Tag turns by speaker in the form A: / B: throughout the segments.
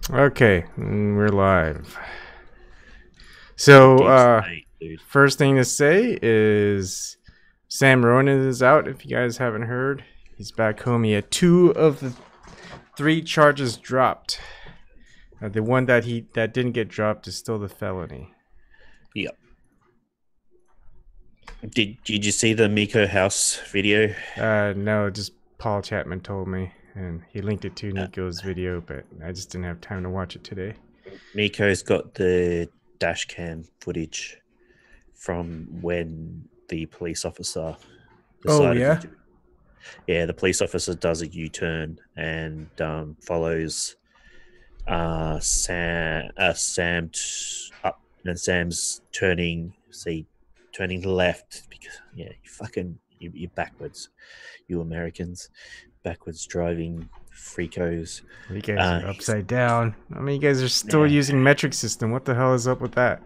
A: Okay, we're live. So,
B: Deep state, dude.
A: first thing to say is Sam Ronan is out. If you guys haven't heard, he's back home. He had 2 of the 3 charges dropped. The one that didn't get dropped is still the felony.
B: Yep. Did you see the Miko House video?
A: No, just Paul Chapman told me, and he linked it to Nico's video, but I just didn't have time to watch it today.
B: Miko's got the dash cam footage from when the police officer decided to. Yeah, the police officer does a U-turn and follows Sam up, and Sam's turning left because you're backwards, you Americans, backwards driving freakos.
A: You guys are upside down. I mean, you guys are still using metric system. What the hell is up with that?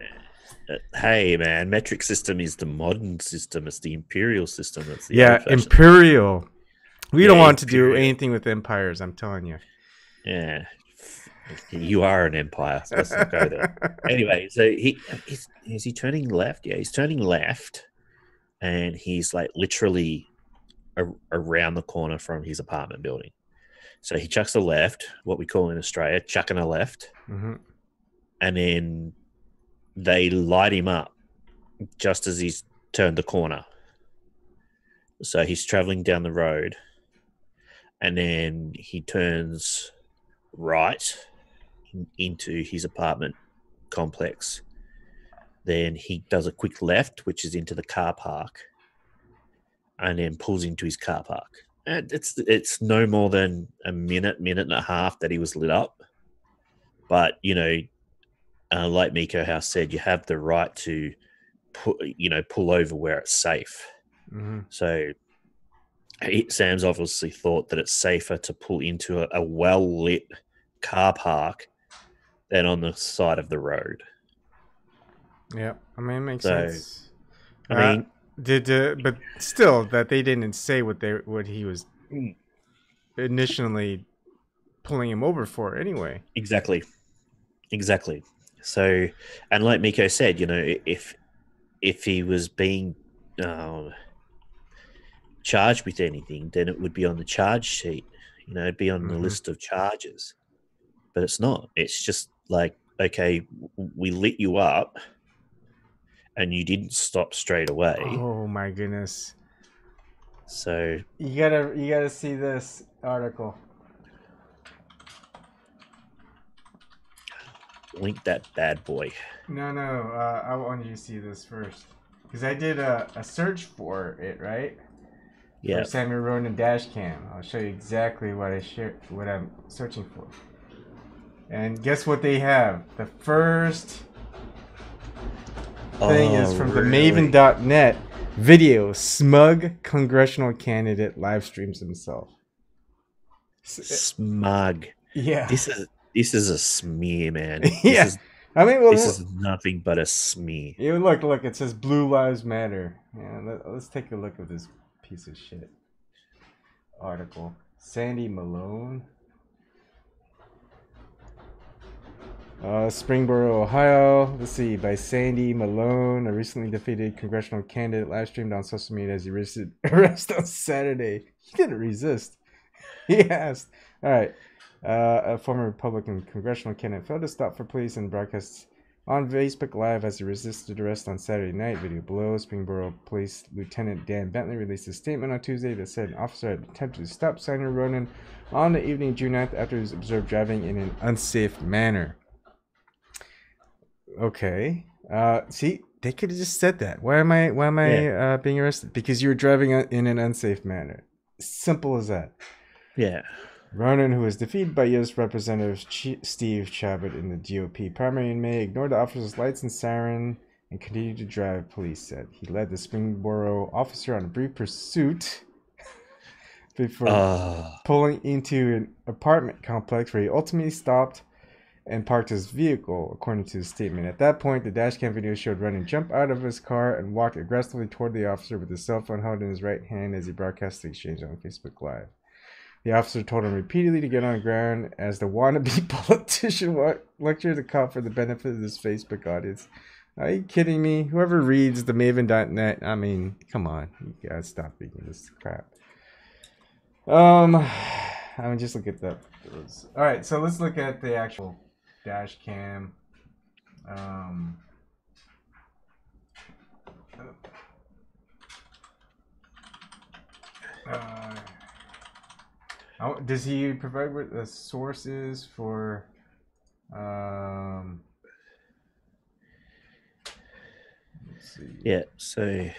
B: Hey man, metric system is the modern system. It's the imperial system. It's the
A: imperial. We don't want to do anything with empires, I'm telling you.
B: Yeah, you are an empire, so let's not go there. Anyway, so is he turning left? Yeah, he's turning left, and he's like literally around the corner from his apartment building. So he chucks a left, what we call in Australia chucking a left, and then they light him up just as he's turned the corner. So he's traveling down the road, and then he turns right into his apartment complex. Then he does a quick left, which is into the car park, and then pulls into his car park. And it's no more than a minute and a half that he was lit up. But, like Miko House said, you have the right to pull over where it's safe. So Sam's obviously thought that it's safer to pull into a well-lit car park than on the side of the road.
A: Yeah, I mean, it makes sense.
B: I mean,
A: but still, that they didn't say what he was initially pulling him over for anyway.
B: Exactly. So, and like Miko said, if he was being charged with anything, then it would be on the charge sheet. It'd be on the list of charges. But it's not. It's just like, okay, we lit you up, and you didn't stop straight away.
A: Oh my goodness!
B: So
A: you gotta see this article.
B: Link that bad boy.
A: No, I want you to see this first because I did a search for it, right?
B: Yeah.
A: For Samuel Ronan dash cam. I'll show you exactly what I'm searching for. And guess what they have? The first thing is from the Maven.net video. Smug congressional candidate live streams himself.
B: Smug.
A: Yeah.
B: This is a smear, man.
A: Yeah.
B: This is nothing but a smear.
A: Look. It says Blue Lives Matter. Yeah, let's take a look at this piece of shit article. Sandy Malone. Springboro, Ohio. Let's see. By Sandy Malone, a recently defeated congressional candidate, live streamed on social media as he resisted arrest on Saturday. He didn't resist. He asked. All right. A former Republican congressional candidate failed to stop for police and broadcasts on Facebook Live as he resisted arrest on Saturday night. Video below. Springboro Police Lieutenant Dan Bentley released a statement on Tuesday that said an officer had attempted to stop Samuel Ronan on the evening of June 9th after he was observed driving in an unsafe manner. Okay. See, they could have just said that. Why am I being arrested? Because you were driving in an unsafe manner. Simple as that.
B: Yeah.
A: Ronan, who was defeated by U.S. Representative Steve Chabot in the GOP primary in May, ignored the officer's lights and siren and continued to drive, police said. He led the Springboro officer on a brief pursuit before pulling into an apartment complex where he ultimately stopped and parked his vehicle, according to his statement. At that point, the dashcam video showed Ronan jump out of his car and walk aggressively toward the officer with his cell phone held in his right hand as he broadcast the exchange on Facebook Live. The officer told him repeatedly to get on the ground as the wannabe politician lectured the cop for the benefit of this Facebook audience. Are you kidding me? Whoever reads the Maven.net, I mean, come on. You gotta stop reading this crap. I mean, just look at that. Alright, so let's look at the actual dash cam. Does he provide with the sources for let's see.
B: Yeah, so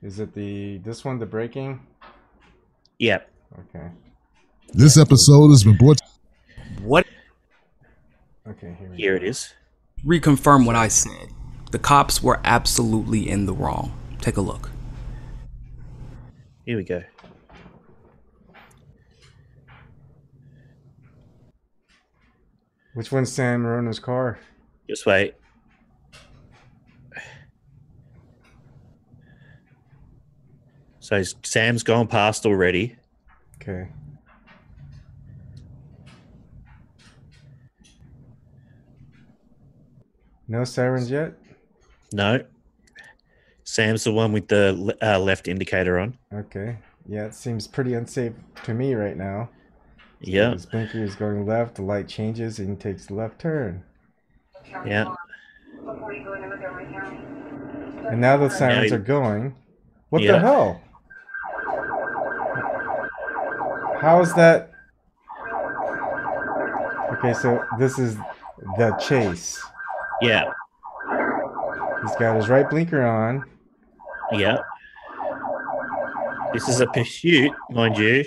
A: is it this one, the breaking?
B: Yep.
A: Okay.
C: This episode has been brought.
D: What?
A: Okay,
B: here it is.
D: Reconfirm what I said. The cops were absolutely in the wrong. Take a look.
B: Here we go.
A: Which one's Sam Morono's car?
B: Just wait. So Sam's gone past already.
A: Okay. No sirens yet?
B: No. Sam's the one with the left indicator on.
A: Okay. Yeah, it seems pretty unsafe to me right now. So
B: yeah.
A: His blinker is going left, the light changes, and he takes the left turn.
B: Yeah.
A: And now the sirens are going. What the hell? How is that? Okay, so this is the chase.
B: Yeah.
A: He's got his right blinker on.
B: Yeah. This is a pursuit, mind you.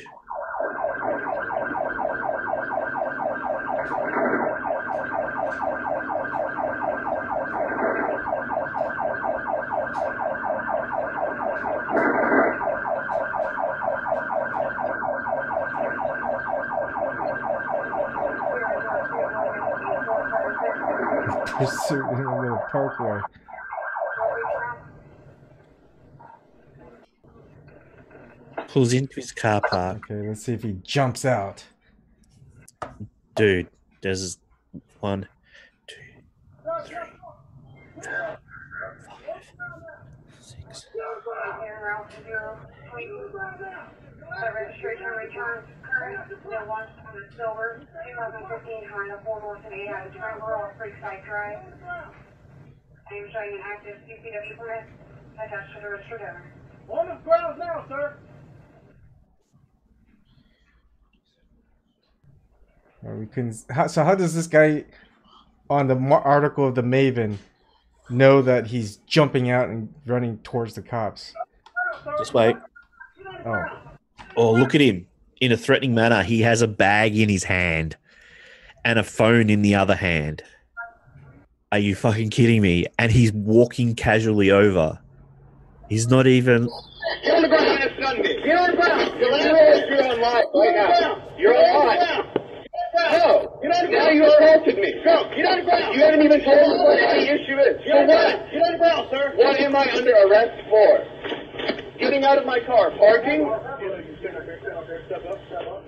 A: Pursuit in a little parkway.
B: Pulls into his car park.
A: Okay, let's see if he jumps out.
B: Dude, there's 1, 2, 3, 4, 5, 6.
E: Registration returns current, no one's on the silver, 2015 Honda 4-door 8 out of Trevor, Creekside Drive. I am showing an active CCW permit attached to the registered owner.
F: On the ground now, sir.
A: We couldn't. So how does this guy on the article of the Maven know that he's jumping out and running towards the cops?
B: Just wait.
A: Oh.
B: Oh, look at him. In a threatening manner, he has a bag in his hand and a phone in the other hand. Are you fucking kidding me? And he's walking casually over. He's not even...
F: Get on the ground and stun me. Get on the ground. You're on live right now. You're on live. No. Get on the ground. Now you assaulted me. Go. Get on the ground. You haven't even told us what any issue is. So what? Get on the ground, sir. What am I under arrest for? Getting out of my car. Parking? Get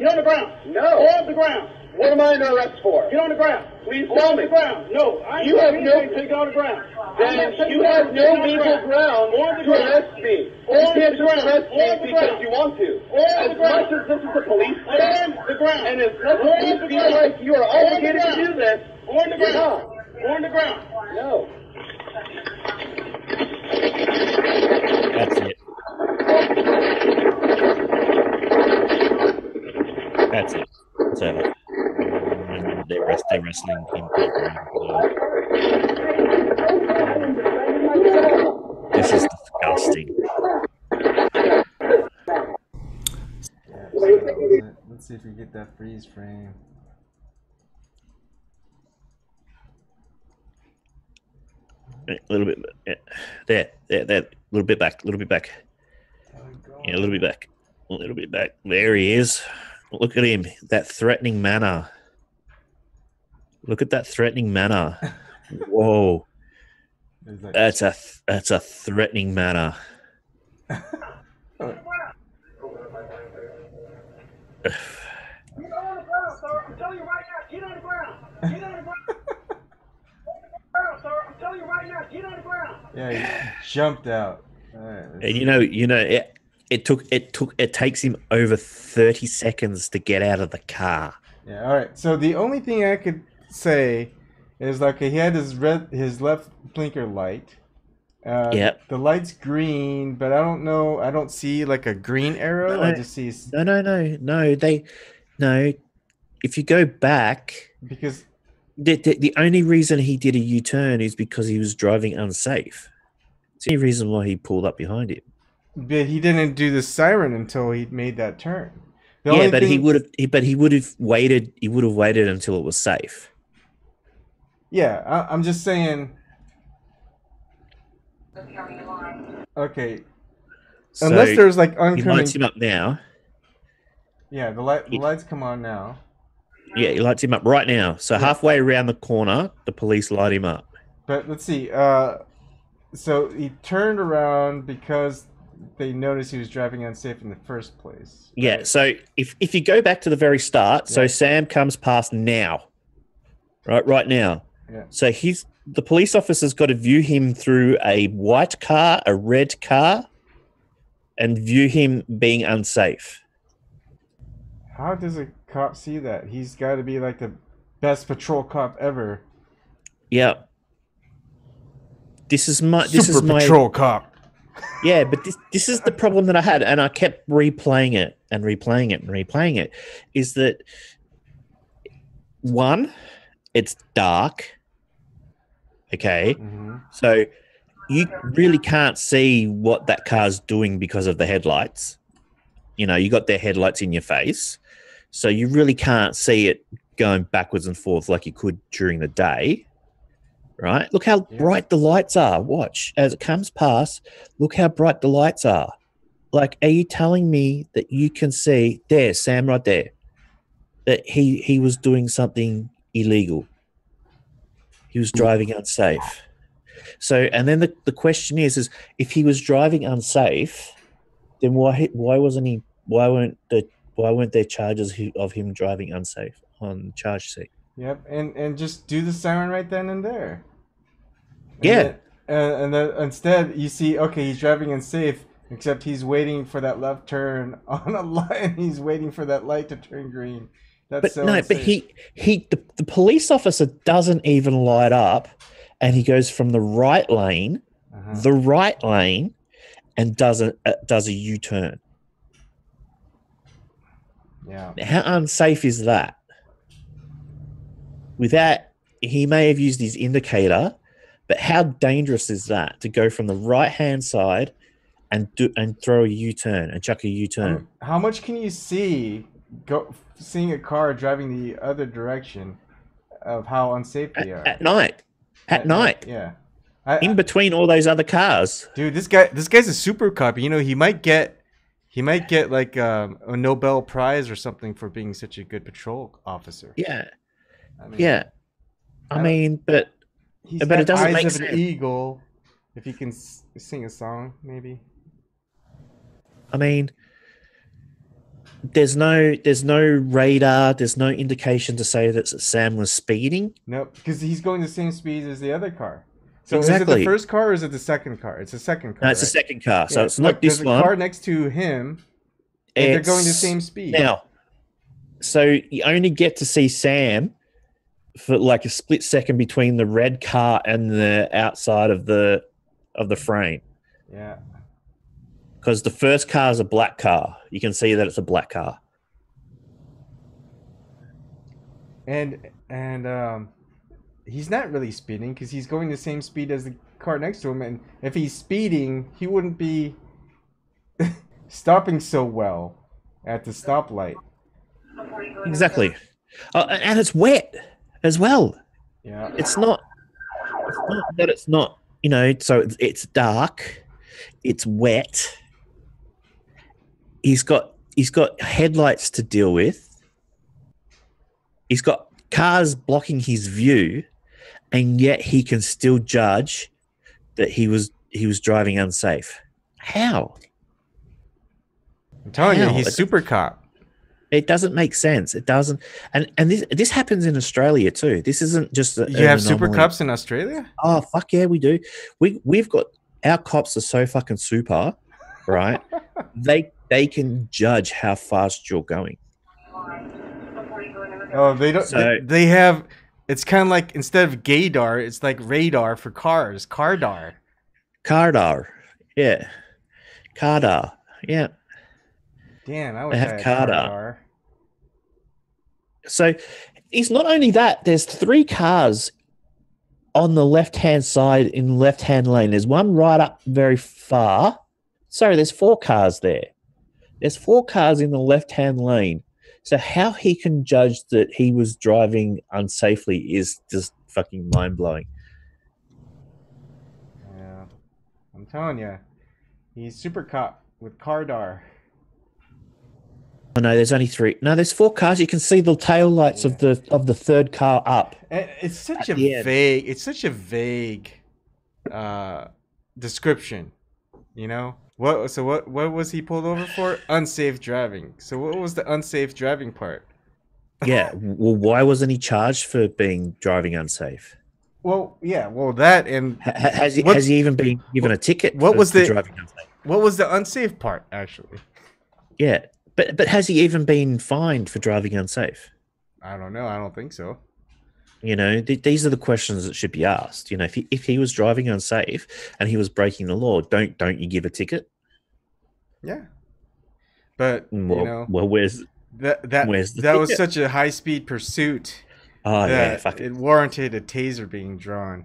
F: on the ground. No. On the ground. What am I under arrest for? Get on the ground. Please tell me. On the ground. No. You have no... Take on the ground. Then you have no legal ground to arrest me. You can't just arrest me because you want to. As much as this is a police station, and as much as you feel like you are obligated to do this, you're not. On the ground. No.
B: That's it. That's it. It's over. And they're wrestling him. This is disgusting.
A: Let's see if we get that freeze frame.
B: A little bit. Yeah. There. A little bit back. Yeah, a little bit back. There he is. Look at him. That threatening manner. Look at that threatening manner. Whoa. That's a threatening manner.
F: Get on the ground. Get on the ground. Sir, I'm telling you right now, get on the ground.
A: Yeah, he jumped out. All right,
B: And it takes him over 30 seconds to get out of the car.
A: yeah, all right. So the only thing I could say is like he had his left blinker light.
B: Yep.
A: The light's green, but I don't know. I don't see like a green arrow.
B: No.
A: I just see
B: No. If you go back,
A: because
B: the only reason he did a U-turn is because he was driving unsafe. It's the only reason why he pulled up behind him.
A: but he didn't do the siren until he made that turn.
B: He would have waited. He would have waited until it was safe.
A: Yeah, I'm just saying. Okay.
B: So
A: Unless there's like
B: he
A: oncoming.
B: lights him up now.
A: Yeah, the lights come on now.
B: Yeah, he lights him up right now. So halfway around the corner, the police light him up.
A: But let's see. So he turned around because they noticed he was driving unsafe in the first place.
B: Yeah. So if you go back to the very start, so Sam comes past now, right now.
A: Yeah.
B: So the police officer's got to view him through a white car, a red car, and view him being unsafe.
A: How does a cop see that? He's got to be like the best patrol cop ever.
B: Yeah. This is my
A: patrol cop.
B: Yeah, but this is the problem that I had, and I kept replaying it and replaying it and replaying it. Is that one? It's dark. Okay, so you really can't see what that car's doing because of the headlights. You know, you got their headlights in your face, so you really can't see it going backwards and forth like you could during the day. Right? Look how bright the lights are. Watch as it comes past. Look how bright the lights are. Like, are you telling me that you can see there, Sam, right there, that he was doing something illegal? He was driving unsafe. So, and then the question is if he was driving unsafe, then why weren't there charges of him driving unsafe on the charge sheet?
A: Yep, and just do the siren right then and there.
B: Yeah.
A: And then instead you see, okay, he's driving unsafe, except he's waiting for that left turn on a line. He's waiting for that light to turn green. That's
B: but the police officer doesn't even light up, and he goes from the right lane, and does a U-turn.
A: Yeah.
B: How unsafe is that? With that, he may have used his indicator, but how dangerous is that to go from the right-hand side and throw a U-turn and chuck a U-turn?
A: How much can you see seeing a car driving the other direction of how unsafe they are?
B: At night. At night.
A: Yeah.
B: In between all those other cars.
A: Dude, this guy's a super cop. You know, he might get like a Nobel Prize or something for being such a good patrol officer.
B: Yeah.
A: I mean,
B: but it doesn't
A: eyes
B: make
A: of
B: sense.
A: An eagle, if he can sing a song, maybe.
B: I mean, there's no radar, there's no indication to say that Sam was speeding.
A: Nope, because he's going the same speed as the other car. So
B: exactly.
A: Is it the first car or is it the second car? It's the second car.
B: No, it's the second car. So it's not this one.
A: There's a car next to him, and they're going the same speed.
B: Now, so you only get to see Sam for like a split second between the red car and the outside of the frame.
A: Yeah.
B: Because the first car is a black car. You can see that it's a black car.
A: And he's not really speeding because he's going the same speed as the car next to him. And if he's speeding, he wouldn't be stopping so well at the stoplight.
B: Exactly. And it's wet as well.
A: Yeah.
B: It's not that it's not, so it's dark. It's wet. He's got headlights to deal with. He's got cars blocking his view, and yet he can still judge that he was driving unsafe. How?
A: I'm telling you, he's super cop.
B: It doesn't make sense. It doesn't. And this happens in Australia too. This isn't just
A: You have super cops in Australia?
B: Oh fuck yeah, we do. We've got our cops are so fucking super, right? they can judge how fast you're going.
A: Oh, they don't.
B: So-
A: they have. It's kind of like instead of gaydar, it's like radar for cars. Cardar.
B: Cardar, yeah, Cardar, yeah.
A: Damn, I
B: They
A: wish
B: have
A: I had
B: Cardar.
A: Cardar.
B: So it's not only that. There's 3 cars on the left-hand side in the left-hand lane. There's one right up very far. Sorry, there's 4 cars there. There's 4 cars in the left-hand lane. So how he can judge that he was driving unsafely is just fucking mind-blowing.
A: Yeah, I'm telling you, he's super cop with Cardar.
B: Oh no, there's only 3. No, there's 4 cars. You can see the tail lights of the 3rd car up.
A: And it's such
B: At
A: a
B: the end.
A: vague. It's such a vague description. You know what? So what was he pulled over for? Unsafe driving. So what was the unsafe driving part?
B: Yeah. Well, why wasn't he charged for driving unsafe?
A: Well, yeah. Well, that and
B: Has he
A: What's-
B: even been given a ticket?
A: what
B: for,
A: was
B: for
A: the-
B: driving unsafe?
A: what was the unsafe part actually?
B: Yeah, but has he even been fined for driving unsafe?
A: I don't know. I don't think so.
B: You know, these are the questions that should be asked. You know, if he was driving unsafe and he was breaking the law, don't you give a ticket?
A: Yeah. But
B: Well,
A: you know
B: where's
A: that
B: where's the
A: that was
B: ticket?
A: such a high speed pursuit
B: Oh yeah,
A: that
B: fuck it.
A: it warranted a taser being drawn.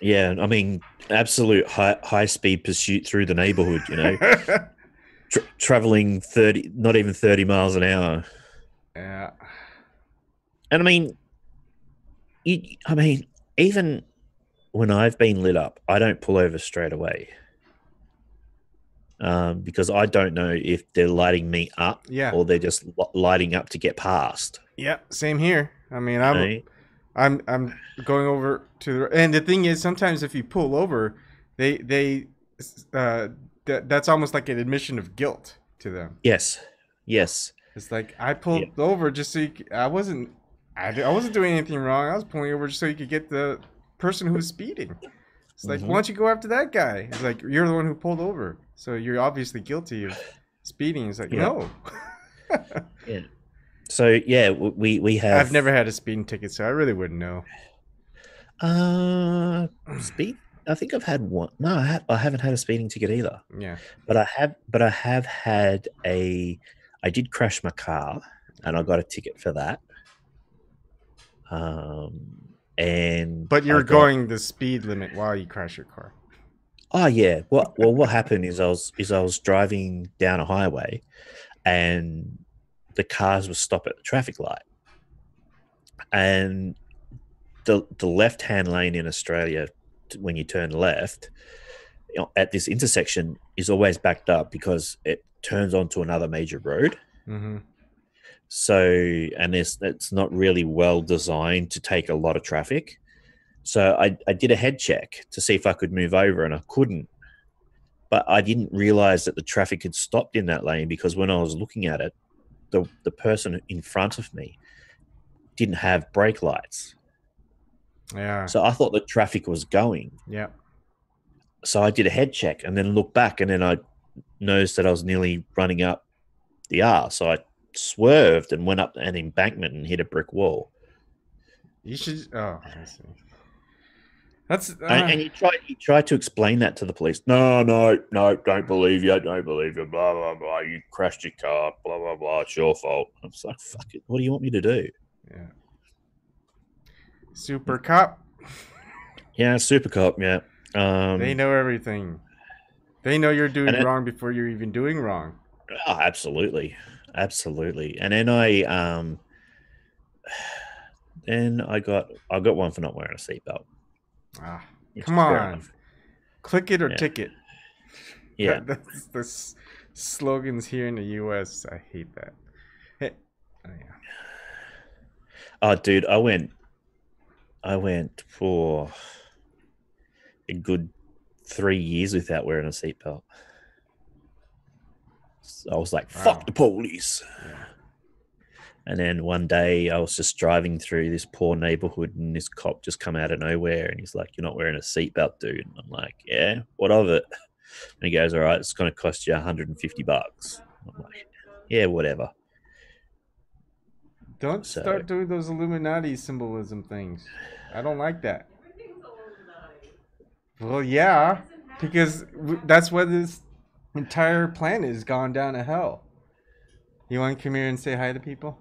B: Yeah, I mean, absolute high speed pursuit through the neighborhood. You know, traveling 30, not even 30 miles an hour.
A: Yeah.
B: And I mean, even when I've been lit up, I don't pull over straight away because I don't know if they're lighting me up
A: Yeah.
B: or they're just lighting up to get past.
A: Yeah. Same here. I mean,
B: you know?
A: I'm going over to the, and the thing is, sometimes if you pull over, that's almost like an admission of guilt to them.
B: Yes.
A: It's like I pulled over just so I wasn't doing anything wrong. I was pulling over just so you could get the person who was speeding. It's like, why don't you go after that guy? It's like, you're the one who pulled over, so you're obviously guilty of speeding. It's like, no.
B: Yeah. So yeah, we have.
A: I've never had a speeding ticket, so I really wouldn't know.
B: Speed. I think I've had one. No, I haven't had a speeding ticket either.
A: Yeah.
B: But I have had a. I did crash my car, and I got a ticket for that. And
A: But you're
B: I got-
A: going the speed limit while you crash your car.
B: Oh yeah. What happened is I was driving down a highway, and the cars were stopped at the traffic light, and the left hand lane in Australia, when you turn left, you know, at this intersection is always backed up because it turns onto another major road.
A: Mm-hmm.
B: So, and it's not really well designed to take a lot of traffic. So I did a head check to see if I could move over, and I couldn't. But I didn't realize that the traffic had stopped in that lane because when I was looking at it, the person in front of me didn't have brake lights.
A: Yeah.
B: So I thought the traffic was going.
A: Yeah.
B: So I did a head check and then looked back, and then I noticed that I was nearly running up the R. So I swerved and went up an embankment and hit a brick wall.
A: You should. Oh, I see. That's.
B: And you tried to explain that to the police. No, don't believe you, blah, blah, blah. You crashed your car, blah, blah, blah. It's your fault. I was like, fuck it. What do you want me to do?
A: Yeah. Super cop.
B: Yeah, super cop, yeah.
A: They know everything. They know you're doing
B: And it-
A: wrong before you're even doing wrong.
B: Oh, absolutely. And then I got one for not wearing a seatbelt.
A: Ah,
B: which
A: come
B: is fair
A: on.
B: enough.
A: Click it or
B: Yeah.
A: ticket.
B: Yeah.
A: That's the slogans here in the U.S. I hate that. Hey. Oh, yeah.
B: Oh, dude, I went for a good 3 years without wearing a seatbelt. So I was like,
A: Wow.
B: fuck the police. And then one day I was just driving through this poor neighborhood and this cop just come out of nowhere and he's like, "You're not wearing a seatbelt, dude." And I'm like, "Yeah, what of it?" And he goes, "All right, it's going to cost you $150. I'm like, "Yeah, whatever."
A: Don't start doing those Illuminati symbolism things. I don't like that. Well, yeah, because that's why this entire planet has gone down to hell. You want to come here and say hi to people?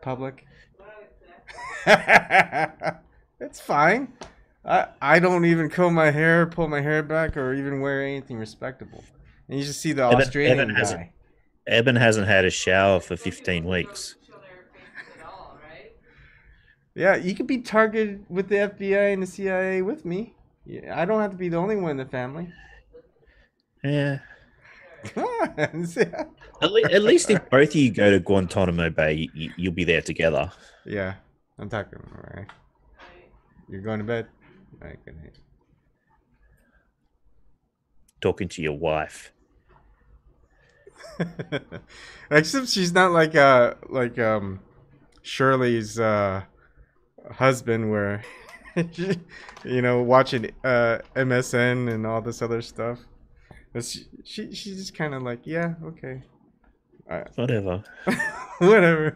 A: Public? It's fine. I don't even comb my hair, pull my hair back, or even wear anything respectable. And you just see the Australian guy.
B: Ebon hasn't had a shower for 15 weeks.
A: Yeah, you could be targeted with the FBI and the CIA with me. Yeah, I don't have to be the only one in the family.
B: Yeah.
A: Come on.
B: At least if both of you go to Guantanamo Bay, you'll be there together.
A: Yeah, I'm talking. All right. You're going to bed? All right, good night.
B: Talking to your wife.
A: Except she's not like Shirley's husband, where watching MSN and all this other stuff. But she's just kind of like, yeah, okay,
B: whatever.
A: Whatever.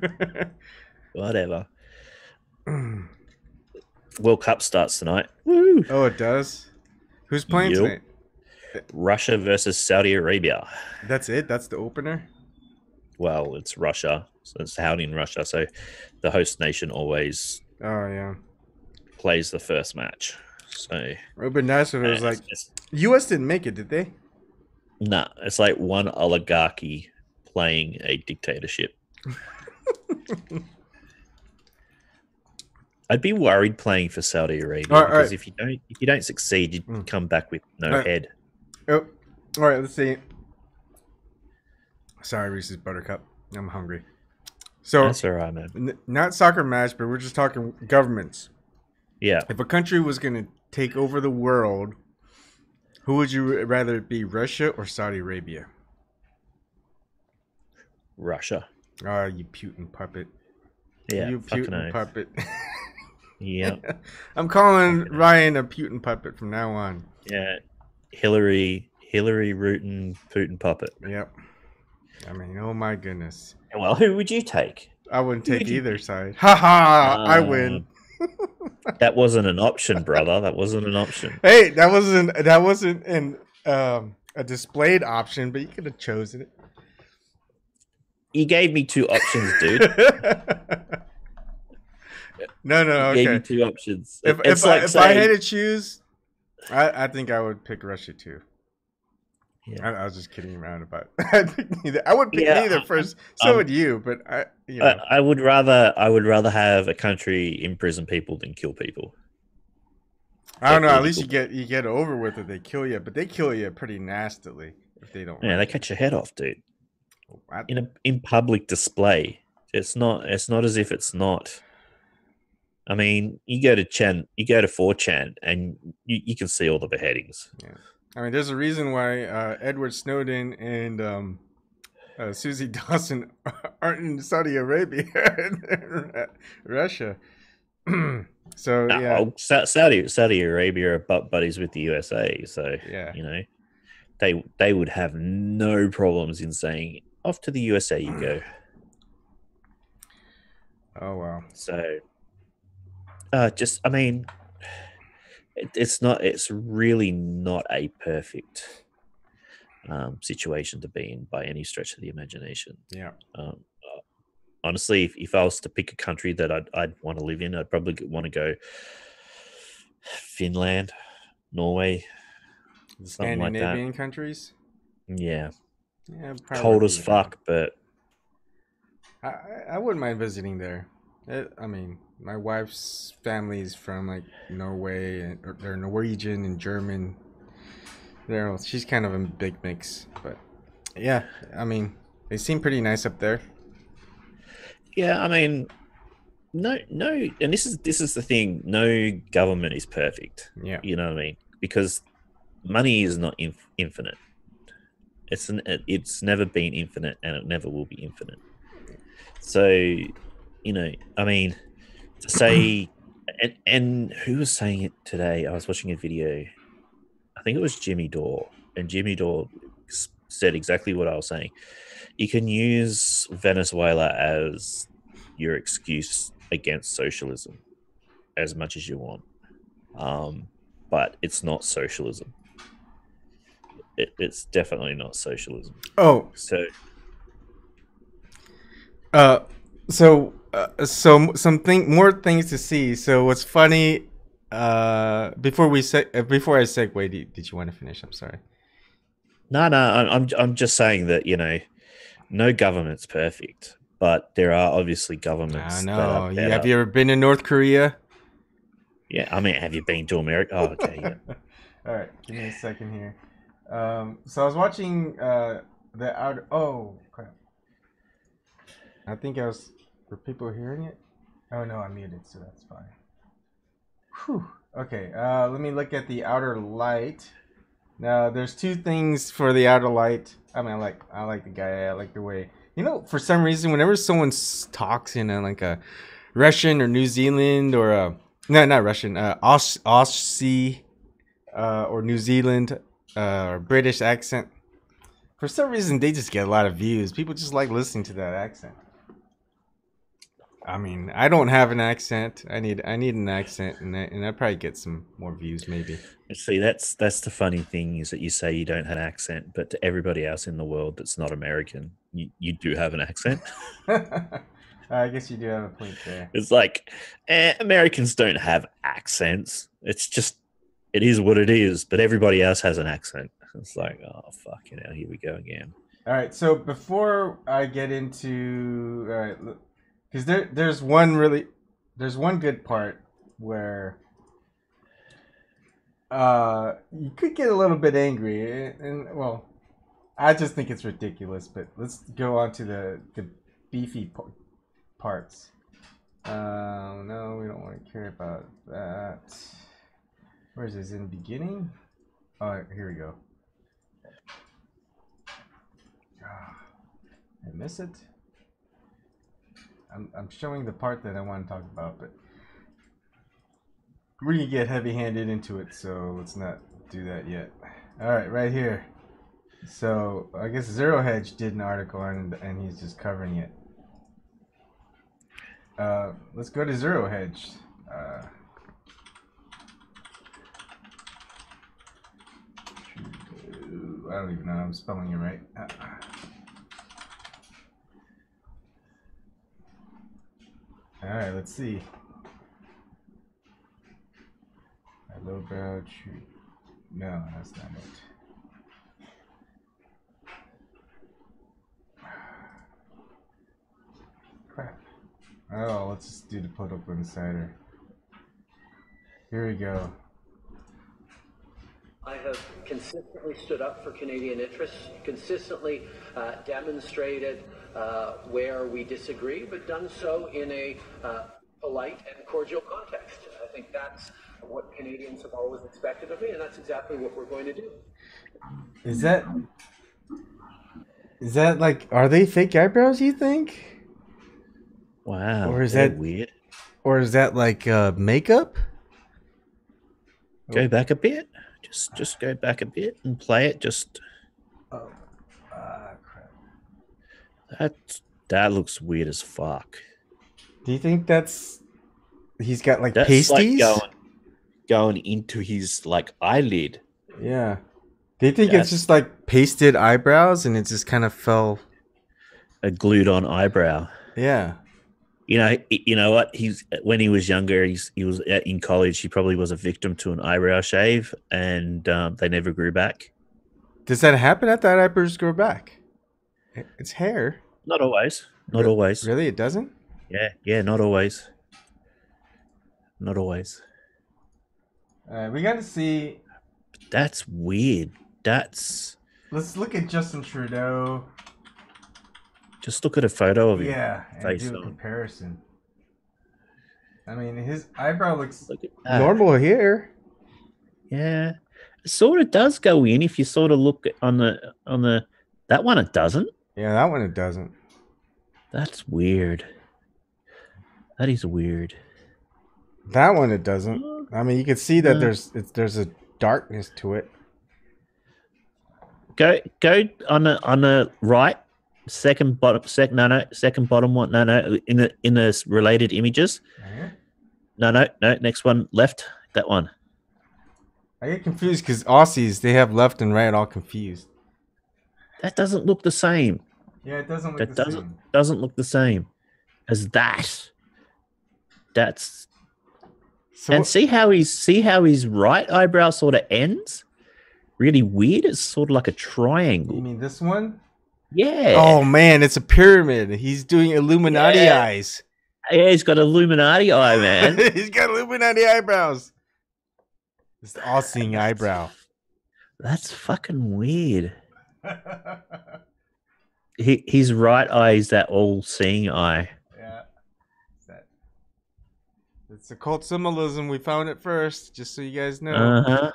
B: World Cup starts tonight. Woo!
A: Oh, it does. Who's playing tonight?
B: Russia versus Saudi Arabia.
A: That's it? That's the opener?
B: Well, it's Russia. So it's held in Russia. So the host nation always plays the first match. So
A: Ruben Nasser was like, U.S. didn't make it, did they?
B: Nah, it's like one oligarchy playing a dictatorship. I'd be worried playing for Saudi Arabia because if you don't succeed, you come back with no head.
A: Oh, all right. Let's see. Sorry, Reese's Buttercup. I'm hungry. So
B: that's all right, man.
A: Not soccer match, but we're just talking governments.
B: Yeah.
A: If a country was going to take over the world, who would you rather be, Russia or Saudi Arabia?
B: Russia.
A: Oh, you Putin puppet.
B: Yeah,
A: you Putin puppet.
B: Yeah.
A: I'm calling Ryan a Putin puppet from now on.
B: Yeah. Hillary rootin' Putin puppet.
A: Yep. I mean, oh my goodness.
B: Well, who would you take?
A: I wouldn't take either side. Ha ha! I win.
B: That wasn't an option, brother. That wasn't an option.
A: Hey, that wasn't an a displayed option, but you could have chosen it.
B: You gave me two options, dude.
A: No, okay.
B: Gave me two options.
A: If I had to choose, I think I would pick Russia too.
B: Yeah.
A: I was just kidding around about it. I would pick neither first. So would you, but
B: I would rather have a country imprison people than kill people.
A: I don't know. At least you get over with it. They kill you, but they kill you pretty nastily if they don't.
B: Yeah, they cut your head off, dude. In public display. It's not as if it's not. I mean, you go to 4chan and you can see all the beheadings.
A: Yeah. I mean, there's a reason why Edward Snowden and Suzie Dawson aren't in Saudi Arabia, Russia. So yeah,
B: Saudi Arabia are buddies with the USA, so
A: yeah,
B: they would have no problems in saying off to the USA you go.
A: Oh wow.
B: So, I mean. It's really not a perfect situation to be in by any stretch of the imagination.
A: Yeah.
B: Honestly, if I was to pick a country that I'd want to live in, I'd probably want to go Finland, Norway, something like that.
A: Scandinavian countries.
B: Yeah.
A: Yeah.
B: Cold as fuck, but
A: I wouldn't mind visiting there. I mean, my wife's family is from like Norway, and they're Norwegian and German. She's kind of a big mix, but yeah, I mean, they seem pretty nice up there.
B: Yeah, I mean, no, and this is the thing. No government is perfect.
A: Yeah,
B: you know what I mean, because money is not infinite. It's never been infinite, and it never will be infinite. So you know, I mean, to say, and who was saying it today? I was watching a video. I think it was Jimmy Dore, and Jimmy Dore said exactly what I was saying. You can use Venezuela as your excuse against socialism as much as you want, but it's not socialism. It's definitely not socialism.
A: Oh,
B: so
A: more things to see. So what's funny? Before I segue, did you want to finish? I'm sorry.
B: No, I'm just saying that, you know, no government's perfect, but there are obviously governments.
A: I know.
B: That are better.
A: Have you ever been to North Korea?
B: Yeah, I mean, have you been to America? Oh, okay. Yeah.
A: All right, give me a second here. So I was watching the outer. Oh crap! I think I was. Were people hearing it? Oh no, I muted, so that's fine. Whew. Okay. Let me look at the outer light. Now, there's two things for the outer light. I mean, I like the guy. I like the way, you know, for some reason, whenever someone talks in like a Russian or New Zealand or no, not Russian, Aussie or New Zealand or British accent, for some reason they just get a lot of views. People just like listening to that accent. I mean, I don't have an accent. I need an accent, and I'd probably get some more views, maybe.
B: See, that's the funny thing is that you say you don't have an accent, but to everybody else in the world that's not American, you do have an accent.
A: I guess you do have a point there.
B: It's like Americans don't have accents. It's just it is what it is. But everybody else has an accent. It's like, oh fuck, you know, here we go again.
A: All right, so before I get into because there's one good part where you could get a little bit angry, and well, I just think it's ridiculous. But let's go on to the beefy parts. No, we don't want to care about that. Where is this in the beginning? Oh, here we go. I miss it. I'm showing the part that I want to talk about, but we're gonna get heavy-handed into it, so let's not do that yet. All right, right here. So I guess Zero Hedge did an article and he's just covering it. Let's go to Zero Hedge. I don't even know if I'm spelling it right. All right, let's see. Hello, Bitchute. No, that's not it. Crap. Oh, let's just do the political insider. Here we go.
G: I have consistently stood up for Canadian interests, consistently demonstrated where we disagree, but done so in a polite and cordial context. I think that's what Canadians have always expected of me, and that's exactly what we're going to do.
A: Is that like, are they fake eyebrows, you think?
B: Wow.
A: Or is that
B: weird?
A: Or is that like makeup?
B: Go back a bit. Just go back a bit and play it. Just.
A: Oh, crap.
B: That looks weird as fuck.
A: Do you think he's got like
B: that's
A: pasties?
B: Like going into his like eyelid.
A: Yeah. Do you think it's just like pasted eyebrows and it just kind of fell?
B: A glued on eyebrow.
A: Yeah.
B: You know what? When he was younger, he was in college. He probably was a victim to an eyebrow shave, and they never grew back.
A: Does that happen after that eyebrows grow back? It's hair.
B: Not always. Not always.
A: Really, it doesn't?
B: Yeah. Not always. Not always.
A: We got to see.
B: That's weird.
A: Let's look at Justin Trudeau.
B: Just look at a photo of him.
A: Yeah, and do a comparison. I mean, his eyebrow looks normal here.
B: Yeah, it sort of does go in if you sort of look on the that one. It doesn't.
A: Yeah, that one it doesn't.
B: That's weird. That is weird.
A: That one it doesn't. I mean, you can see that there's a darkness to it.
B: Go on the right, second bottom one. No, in the related images. No, next one, left. That one.
A: I get confused because Aussies, they have left and right all confused.
B: That doesn't look the same.
A: Yeah, it doesn't look the same.
B: Doesn't look the same as that. That's so, and see how his right eyebrow sort of ends? Really weird. It's sort of like a triangle.
A: You mean this one?
B: Yeah.
A: Oh man, it's a pyramid. He's doing Illuminati eyes.
B: Yeah, he's got Illuminati eye, man.
A: He's got Illuminati eyebrows. It's the all-seeing eyebrow.
B: That's fucking weird. His right eye is that all-seeing eye.
A: Yeah. It's occult symbolism. We found it first, just so you guys know.
B: Uh-huh.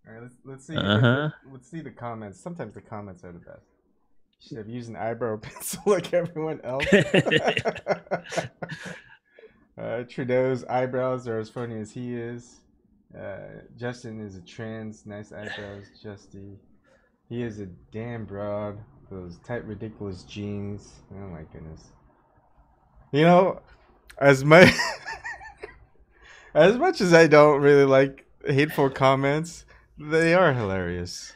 A: All right, let's see.
B: Uh-huh.
A: Let's see the comments. Sometimes the comments are the best. You should have used an eyebrow pencil like everyone else. Trudeau's eyebrows are as funny as he is. Justin is a trans. Nice eyebrows, Justy. He is a damn broad. Those tight, ridiculous jeans. Oh my goodness. You know, as much as I don't really like hateful comments, they are hilarious.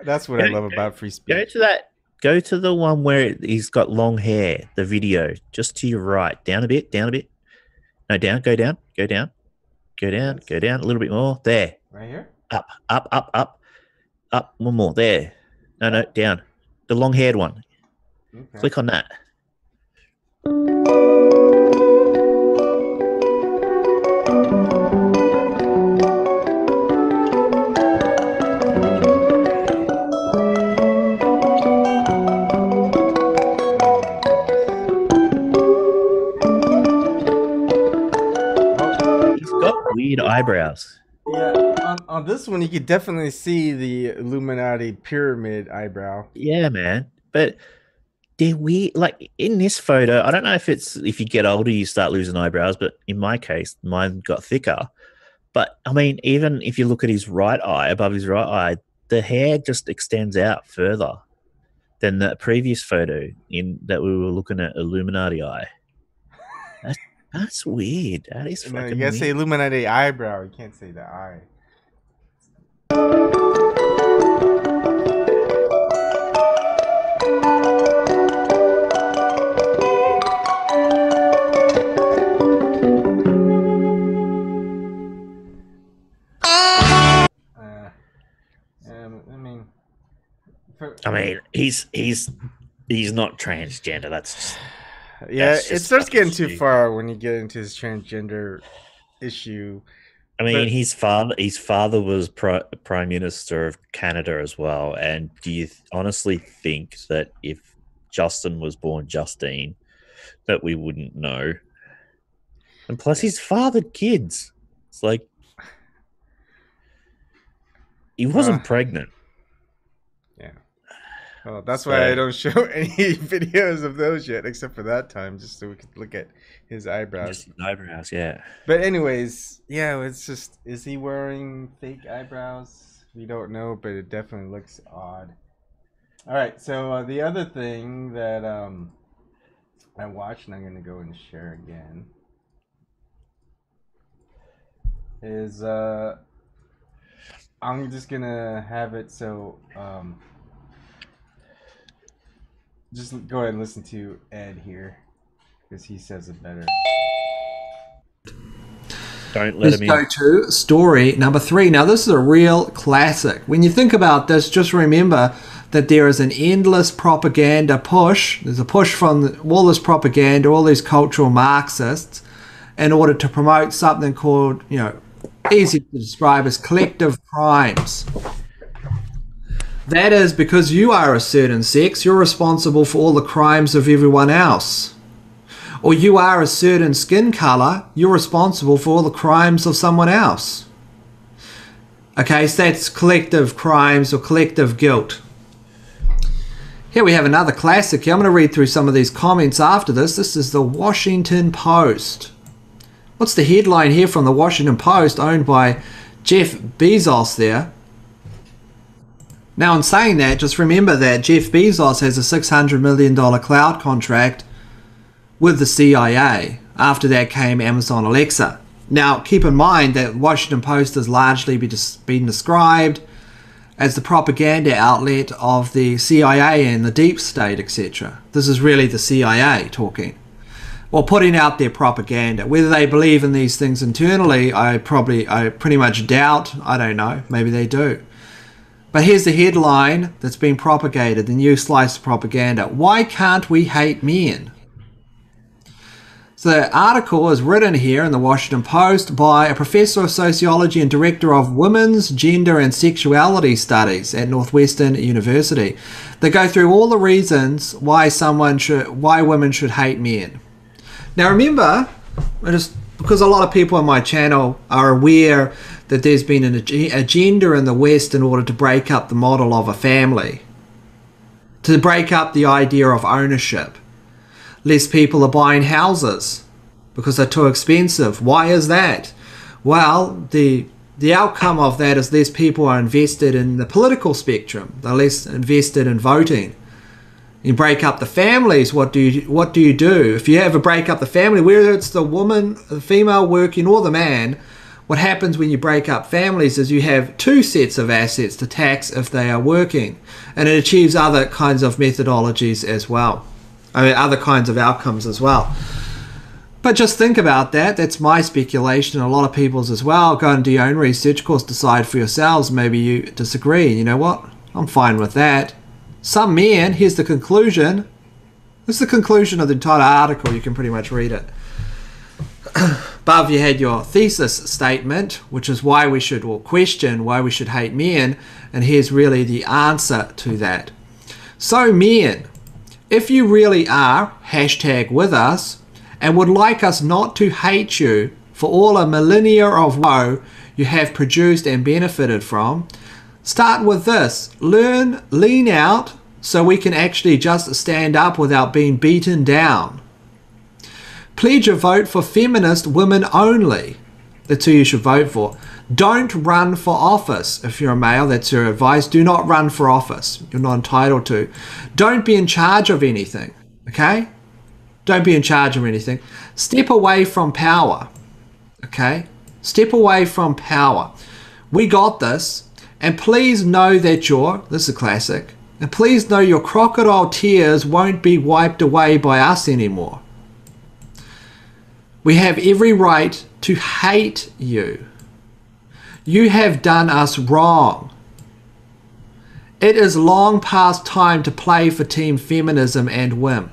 A: That's what I love about free speech.
B: Go to the one where he's got long hair. The video, just to your right, down a bit. No, down. Go down. Go down a little bit more. There.
A: Right here.
B: Up. One more. There. No, down. The long-haired one. Okay. Click on that. Weird eyebrows.
A: Yeah, on this one you could definitely see the Illuminati pyramid eyebrow.
B: Yeah, man. But they're weird. Like in this photo, I don't know if you get older you start losing eyebrows, but in my case, mine got thicker. But I mean, even if you look at his right eye, above his right eye, the hair just extends out further than the previous photo that we were looking at Illuminati eye. That's weird. That is fucking weird.
A: You gotta say Illuminati eyebrow. You can't say the eye.
B: I mean, he's not transgender. That's just...
A: Yeah, it starts getting too far when you get into his transgender issue.
B: I mean, his father was Prime Minister of Canada as well. And do you honestly think that if Justin was born Justine, that we wouldn't know? And plus, he's fathered kids. It's like he wasn't pregnant.
A: Well, that's why I don't show any videos of those yet, except for that time, just so we could look at his eyebrows.
B: Just his eyebrows, yeah.
A: But anyways, yeah, it's just, is he wearing fake eyebrows? We don't know, but it definitely looks odd. All right, so the other thing that I watched, and I'm going to go and share again, is I'm just going to have it so... just go ahead and listen to Ed here, because he says it better.
B: Don't let him in.
H: Let's go to story number 3. Now, this is a real classic. When you think about this, just remember that there is an endless propaganda push. There's a push from all this propaganda, all these cultural Marxists, in order to promote something called, easy to describe as collective crimes. That is, because you are a certain sex, you're responsible for all the crimes of everyone else. Or you are a certain skin color, you're responsible for all the crimes of someone else. Okay, so that's collective crimes or collective guilt. Here we have another classic. I'm going to read through some of these comments after this. This is the Washington Post. What's the headline here from the Washington Post, owned by Jeff Bezos there? Now, in saying that, just remember that Jeff Bezos has a $600 million cloud contract with the CIA. After that came Amazon Alexa. Now, keep in mind that Washington Post has largely been described as the propaganda outlet of the CIA and the deep state, etc. This is really the CIA talking, or putting out their propaganda. Whether they believe in these things internally, I pretty much doubt. I don't know. Maybe they do. But here's the headline that's been propagated, the new slice of propaganda. Why can't we hate men? So the article is written here in the Washington Post by a professor of sociology and director of women's gender and sexuality studies at Northwestern University. They go through all the reasons why women should hate men. Now remember, because a lot of people on my channel are aware that there's been an agenda in the West in order to break up the model of a family, to break up the idea of ownership. Less people are buying houses because they're too expensive. Why is that? Well, the outcome of that is less people are invested in the political spectrum. They're less invested in voting. You break up the families, what do you do? If you ever break up the family, whether it's the woman, the female working, or the man, what happens when you break up families is you have two sets of assets to tax if they are working. And it achieves other kinds of methodologies as well. I mean, other kinds of outcomes as well. But just think about that. That's my speculation, and a lot of people's as well. Go and do your own research. Of course, decide for yourselves. Maybe you disagree. You know what? I'm fine with that. Some men, here's the conclusion. This is the conclusion of the entire article. You can pretty much read it. Above you had your thesis statement, which is why we should, or question why we should hate men. And here's really the answer to that. So men, if you really are #with us and would like us not to hate you for all a millennia of woe you have produced and benefited from, start with this. Lean out so we can actually just stand up without being beaten down. Pledge a vote for feminist women only. That's who you should vote for. Don't run for office. If you're a male, that's your advice. Do not run for office. You're not entitled to. Don't be in charge of anything. Okay? Don't be in charge of anything. Step away from power. Okay? Step away from power. We got this. And please know that this is a classic, and please know your crocodile tears won't be wiped away by us anymore. We have every right to hate you. You have done us wrong. It is long past time to play for team feminism and win.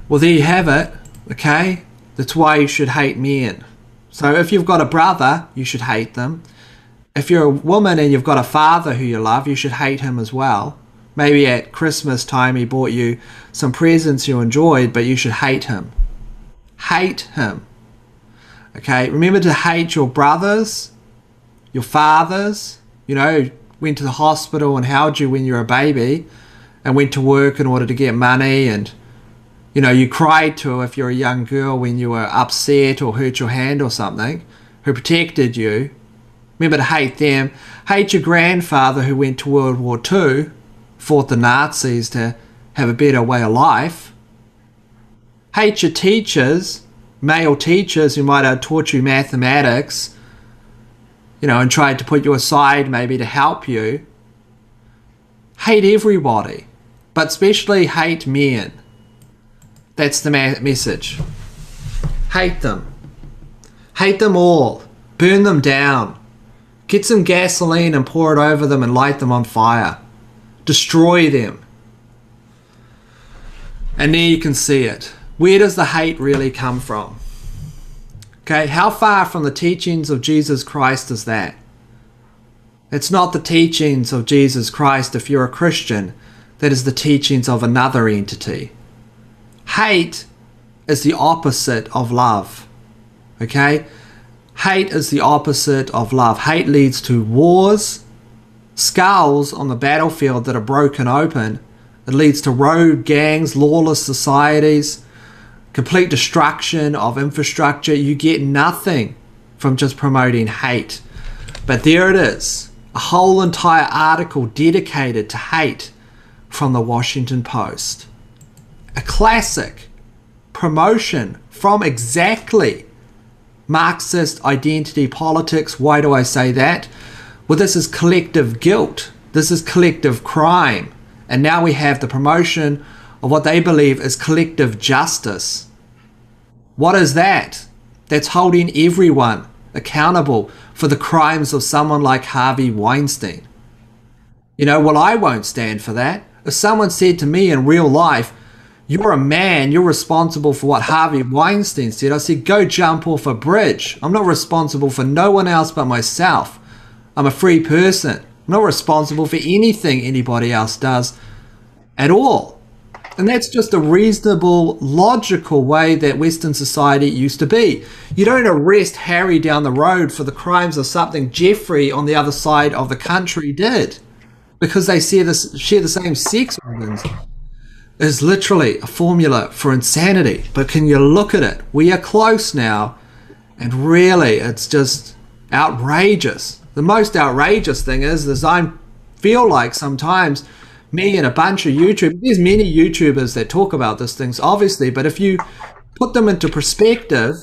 H: Well, there you have it, okay? That's why you should hate men. So if you've got a brother, you should hate them. If you're a woman and you've got a father who you love, you should hate him as well. Maybe at Christmas time he bought you some presents you enjoyed, but you should hate him. Hate him. Okay, remember to hate your brothers, your fathers, went to the hospital and held you when you were a baby and went to work in order to get money, and you cried to if you're a young girl when you were upset or hurt your hand or something, who protected you. Remember to hate them. Hate your grandfather who went to World War II, fought the Nazis to have a better way of life. Hate your teachers, male teachers who might have taught you mathematics, and tried to put you aside maybe to help you. Hate everybody, but especially hate men. That's the message. Hate them. Hate them all. Burn them down. Get some gasoline and pour it over them and light them on fire. Destroy them. And there you can see it. Where does the hate really come from? Okay, how far from the teachings of Jesus Christ is that? It's not the teachings of Jesus Christ if you're a Christian. That is the teachings of another entity. Hate is the opposite of love. Okay? Hate is the opposite of love. Hate leads to wars. skulls on the battlefield that are broken open. It leads to rogue gangs, lawless societies, complete destruction of infrastructure. You get nothing from just promoting hate. But there it is, a whole entire article dedicated to hate from the Washington Post. A classic promotion from exactly Marxist identity politics. Why do I say that? Well, this is collective guilt. This is collective crime. And now we have the promotion of what they believe is collective justice. What is that? That's holding everyone accountable for the crimes of someone like Harvey Weinstein. You know, well, I won't stand for that. If someone said to me in real life, you're a man, you're responsible for what Harvey Weinstein said, I said, go jump off a bridge. I'm not responsible for no one else but myself. I'm a free person. I'm not responsible for anything anybody else does at all. And that's just a reasonable, logical way that Western society used to be. You don't arrest Harry down the road for the crimes of something Jeffrey on the other side of the country did because they share the same sex organs. Is literally a formula for insanity. But can you look at it? We are close now, and really it's just outrageous. The most outrageous thing is I feel like sometimes me and a bunch of YouTubers, there's many YouTubers that talk about these things, obviously, but if you put them into perspective,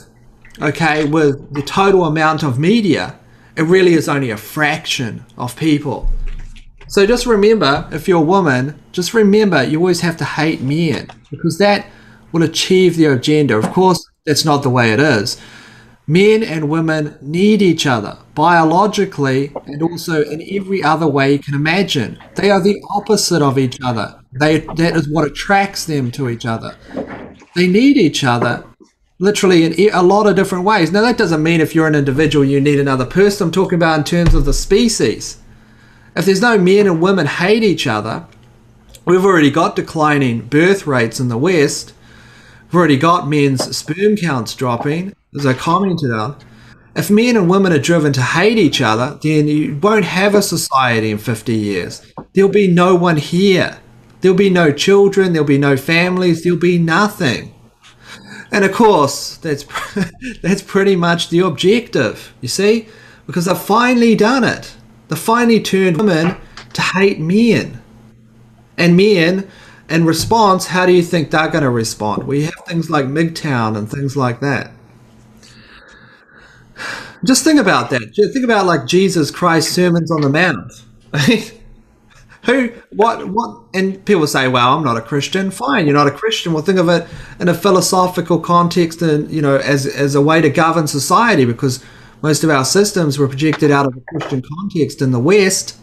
H: okay, with the total amount of media, it really is only a fraction of people. So just remember, if you're a woman, just remember you always have to hate men because that will achieve the agenda. Of course, that's not the way it is. Men and women need each other biologically and also in every other way you can imagine. They are the opposite of each other. That is what attracts them to each other. They need each other literally in a lot of different ways. Now, that doesn't mean if you're an individual you need another person. I'm talking about in terms of the species. If there's no men and women hate each other, we've already got declining birth rates in the West. We've already got men's sperm counts dropping, as I commented on. If men and women are driven to hate each other, then you won't have a society in 50 years. There'll be no one here. There'll be no children. There'll be no families. There'll be nothing. And of course, that's pretty much the objective, you see, because they've finally done it. They finally turned women to hate men. And men, in response, how do you think they're going to respond? We have things like MGTOW and things like that. Just think about that. Think about like Jesus Christ's Sermons on the Mount. What? And people say, well, I'm not a Christian. Fine, you're not a Christian. Well, think of it in a philosophical context and, you know, as a way to govern society, because most of our systems were projected out of a Christian context in the West.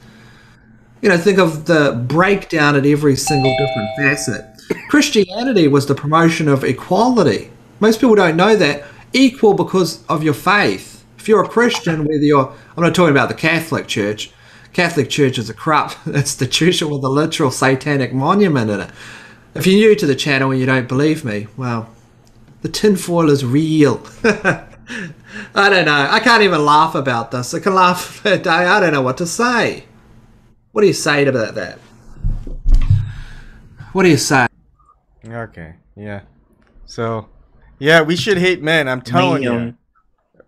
H: You know, think of the breakdown at every single different facet. Christianity was the promotion of equality. Most people don't know that. Equal because of your faith. If you're a Christian, whether you're, I'm not talking about the Catholic Church. Catholic Church is a corrupt institution with a literal satanic monument in it. If you're new to the channel and you don't believe me, well, the tinfoil is real. I don't know. I can't even laugh about this. I can laugh for a day. I don't know what to say. What do you say about that? What do you say?
A: Okay, yeah. So, yeah, we should hate men. I'm telling you.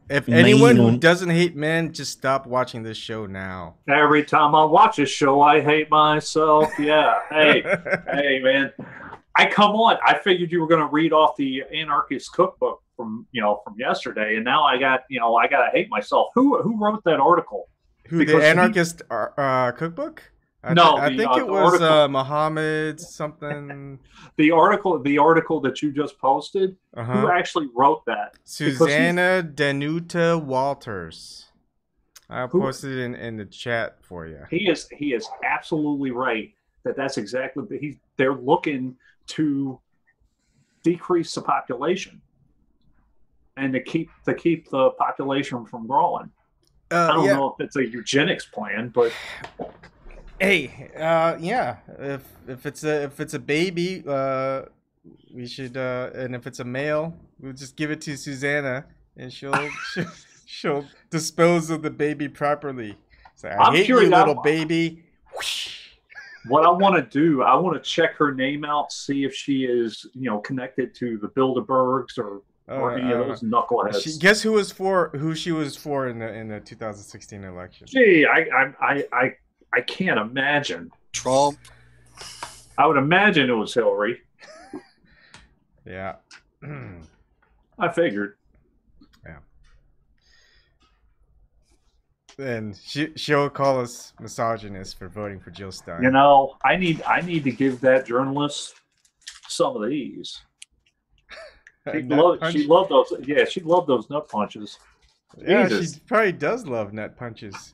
A: If anyone who doesn't hate men, just stop watching this show now.
I: Every time I watch a show, I hate myself. Yeah. Hey, man. Come on. I figured you were going to read off the anarchist cookbook from yesterday, and now I got to hate myself. Who wrote that article?
A: The anarchist cookbook? I think it was Muhammad something.
I: The article that you just posted. Who actually wrote that?
A: Susanna Danuta Walters. I posted it in the chat for you.
I: He is absolutely right. That's exactly. They're looking to decrease the population and to keep the population from growing. I don't know if it's a eugenics plan, but
A: hey, yeah. If it's a baby, we should, and if it's a male, we'll just give it to Susanna, and she'll dispose of the baby properly. So I
I: I'm
A: hate
I: curious.
A: you, little baby.
I: What I want to do, I want to check her name out, see if she is, connected to the Bilderbergs or any of those knuckleheads.
A: Guess who she was for in the 2016 election?
I: Gee, I can't imagine.
J: Trump.
I: I would imagine it was Hillary.
A: Yeah.
I: I figured.
A: Yeah. And she'll call us misogynists for voting for Jill Stein.
I: I need to give that journalist some of these. She loved those. Yeah, she loved those nut punches.
A: Yeah,
I: Jesus.
A: she probably does love nut punches.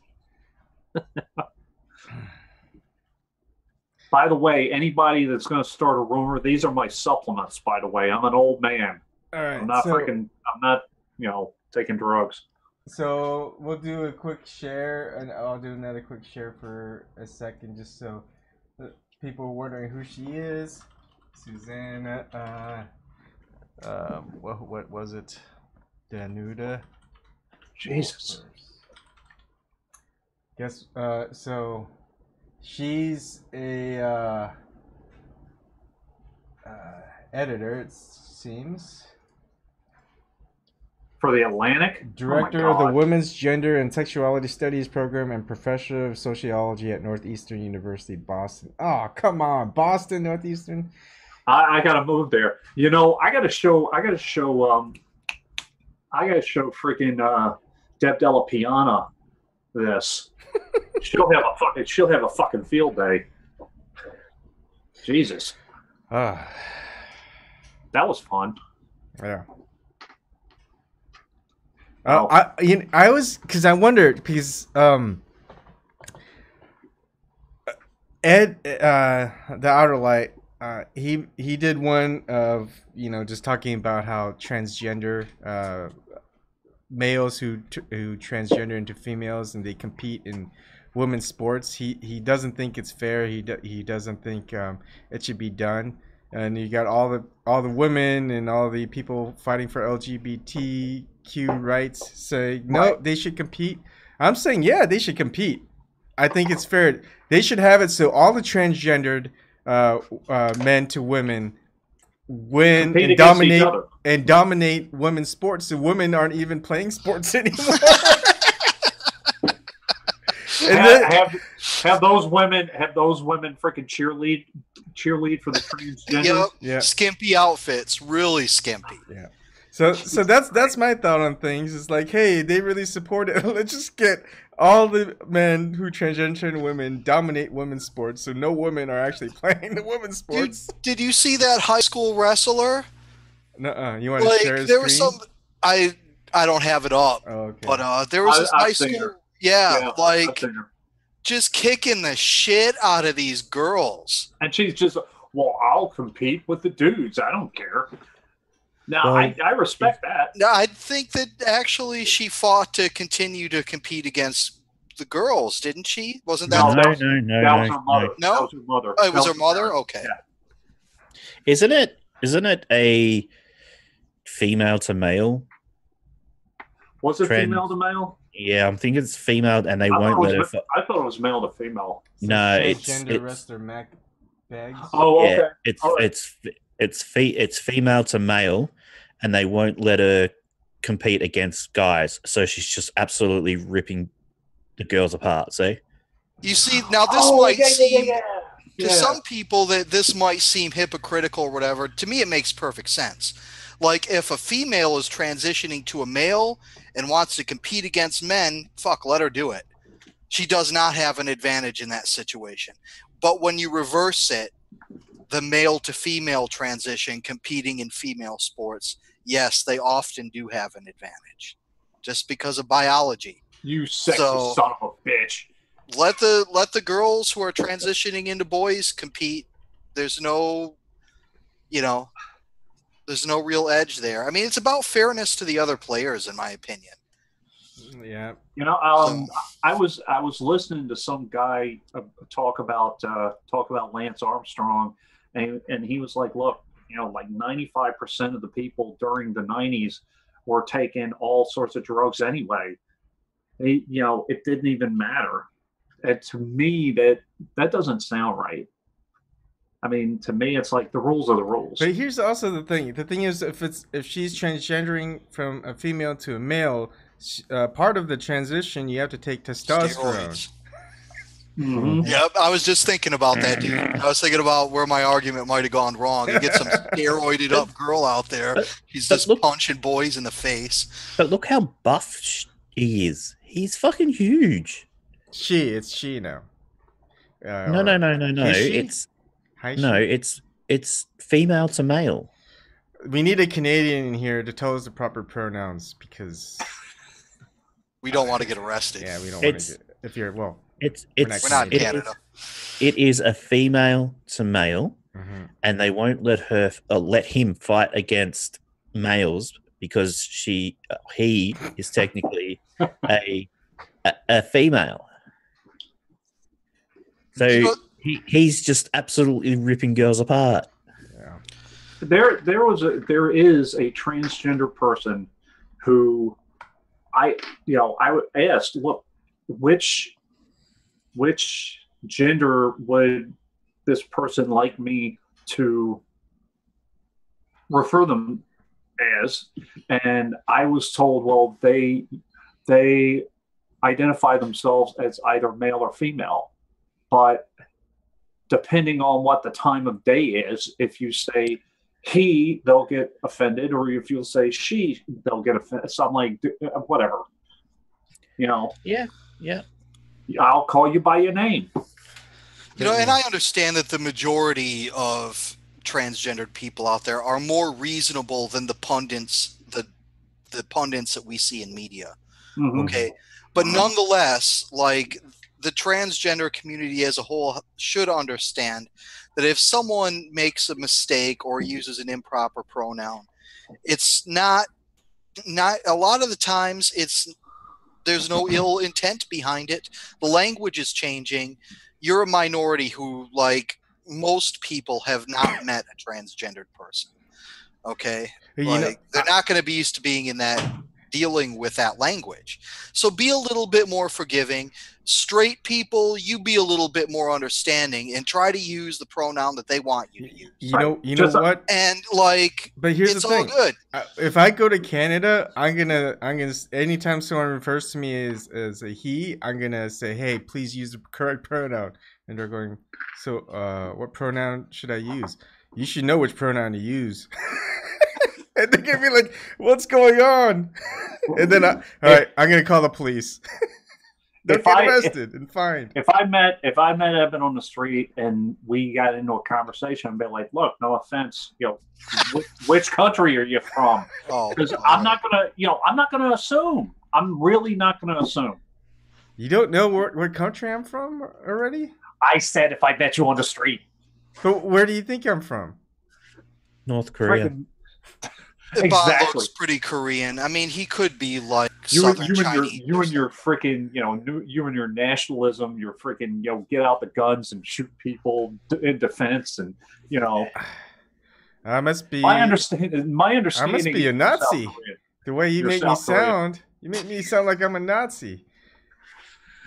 I: By the way, anybody that's going to start a rumor, these are my supplements. By the way, I'm an old man.
A: All right,
I: I'm not taking drugs.
A: So we'll do a quick share, and I'll do another quick share for a second, just so people are wondering who she is. Susanna. What was it? Danuta.
I: Jesus.
A: Guess. So she's a editor, it seems.
I: For the Atlantic?
A: Director of the Women's Gender and Sexuality Studies Program and Professor of Sociology at Northeastern University, Boston. Oh, come on. Boston, Northeastern?
I: I gotta move there. I gotta show freaking Deb Della Piana this. She'll have a fucking field day. Jesus. That was fun.
A: Yeah. I was, because I wondered, because Ed, the Outer Light, he did one of, just talking about how transgender males who transgender into females and they compete in women's sports. He doesn't think it's fair. He doesn't think it should be done. And you got all the women and all the people fighting for LGBTQ rights saying no, they should compete. I'm saying yeah, they should compete. I think it's fair. They should have it so all the transgendered men to women win and dominate women's sports. So women aren't even playing sports anymore.
I: Have those women freaking cheerlead for the transgender?
J: Yep. Skimpy outfits, really skimpy.
A: Yeah. So that's my thought on things. It's like, hey, they really support it. Let's just get all the men who transgender women dominate women's sports, so no women are actually playing the women's sports.
J: Did you see that high school wrestler?
A: Nuh-uh. You want to share his screen?
J: Was some. I don't have it up.
A: Oh, okay.
J: But there was this high school. Yeah, just kicking the shit out of these girls.
I: And she's just, well, I'll compete with the dudes. I don't care. Now, I respect that.
J: No, I think that actually she fought to continue to compete against the girls, didn't she? Wasn't that?
B: No.
I: That was her mother.
J: No?
I: That was her mother.
J: Oh, it was her mother? Okay.
I: Yeah.
B: Isn't it a female to male?
I: Was it female to male?
B: Yeah, I'm thinking it's female, and they won't let her.
I: I thought it was male to female.
B: No, it's
A: wrestler Mac Bags.
I: Oh, okay.
B: Yeah, it's female to male, and they won't let her compete against guys. So she's just absolutely ripping the girls apart. See?
J: You see, now this might seem to some people that this might seem hypocritical or whatever. To me, it makes perfect sense. Like if a female is transitioning to a male and wants to compete against men, fuck, let her do it. She does not have an advantage in that situation. But when you reverse it, the male to female transition competing in female sports, yes, they often do have an advantage just because of biology.
I: You sexy son of a bitch.
J: Let the girls who are transitioning into boys compete. There's no, there's no real edge there. I mean, it's about fairness to the other players, in my opinion.
A: Yeah.
I: I was listening to some guy talk about Lance Armstrong, and he was like, look, like 95% of the people during the 90s were taking all sorts of drugs anyway. It didn't even matter. to me, that doesn't sound right. I mean, to me, it's like the rules are the rules.
A: But here's also the thing. The thing is, if she's transgendering from a female to a male, part of the transition you have to take testosterone.
J: Steroids.
I: Mm-hmm.
J: Yep, I was just thinking about that, dude. I was thinking about where my argument might have gone wrong. You get some steroided up girl out there. She's just punching boys in the face.
B: But look how buff he is. He's fucking huge.
A: It's she now.
B: No. It's female to male.
A: We need a Canadian in here to tell us the proper pronouns because
J: we don't want to get arrested.
A: Yeah, we don't want to get. If you're
J: we're not in Canada.
B: It is a female to male, and they won't let him fight against males because he is technically a female. So he's just absolutely ripping girls apart.
A: Yeah.
I: There is a transgender person who I asked, look, which gender would this person like me to refer them as? And I was told, well, they identify themselves as either male or female, but depending on what the time of day is, if you say he, they'll get offended, or if you'll say she, they'll get offended. So I'm like, whatever,
B: Yeah.
I: I'll call you by your name.
J: And I understand that the majority of transgendered people out there are more reasonable than the pundits, the pundits that we see in media.
I: Mm-hmm.
J: Okay, but nonetheless, like, the transgender community as a whole should understand that if someone makes a mistake or uses an improper pronoun, it's not a lot of the times there's no ill intent behind it. The language is changing. You're a minority who, like most people, have not met a transgendered person. Okay? They're not going to be used to dealing with that language. So be a little bit more forgiving. Straight people, you be a little bit more understanding and try to use the pronoun that they want you to use.
A: You know what?
J: And
A: but here's
J: it's
A: the thing.
J: all good.
A: If I go to Canada, I'm gonna anytime someone refers to me as a he, I'm gonna say, hey, please use the correct pronoun. And they're going, so what pronoun should I use? You should know which pronoun to use. And they're gonna be like, what's going on? And then all right, I'm gonna call the police. They'll get arrested and fined.
I: If I met Evan on the street and we got into a conversation, I'd be like, look, no offense, which country are you from? Because I'm not gonna assume. I'm really not gonna assume.
A: You don't know what country I'm from already?
I: I said if I met you on the street.
A: But where do you think I'm from?
B: North Korea.
J: Bob looks pretty Korean. I mean, he could be like Southern Chinese.
I: You and your freaking, you and your nationalism, your freaking, get out the guns and shoot people in defense, and
A: I must be.
I: My understanding.
A: I must be a Nazi. The way you make me sound, you make me sound like I'm a Nazi.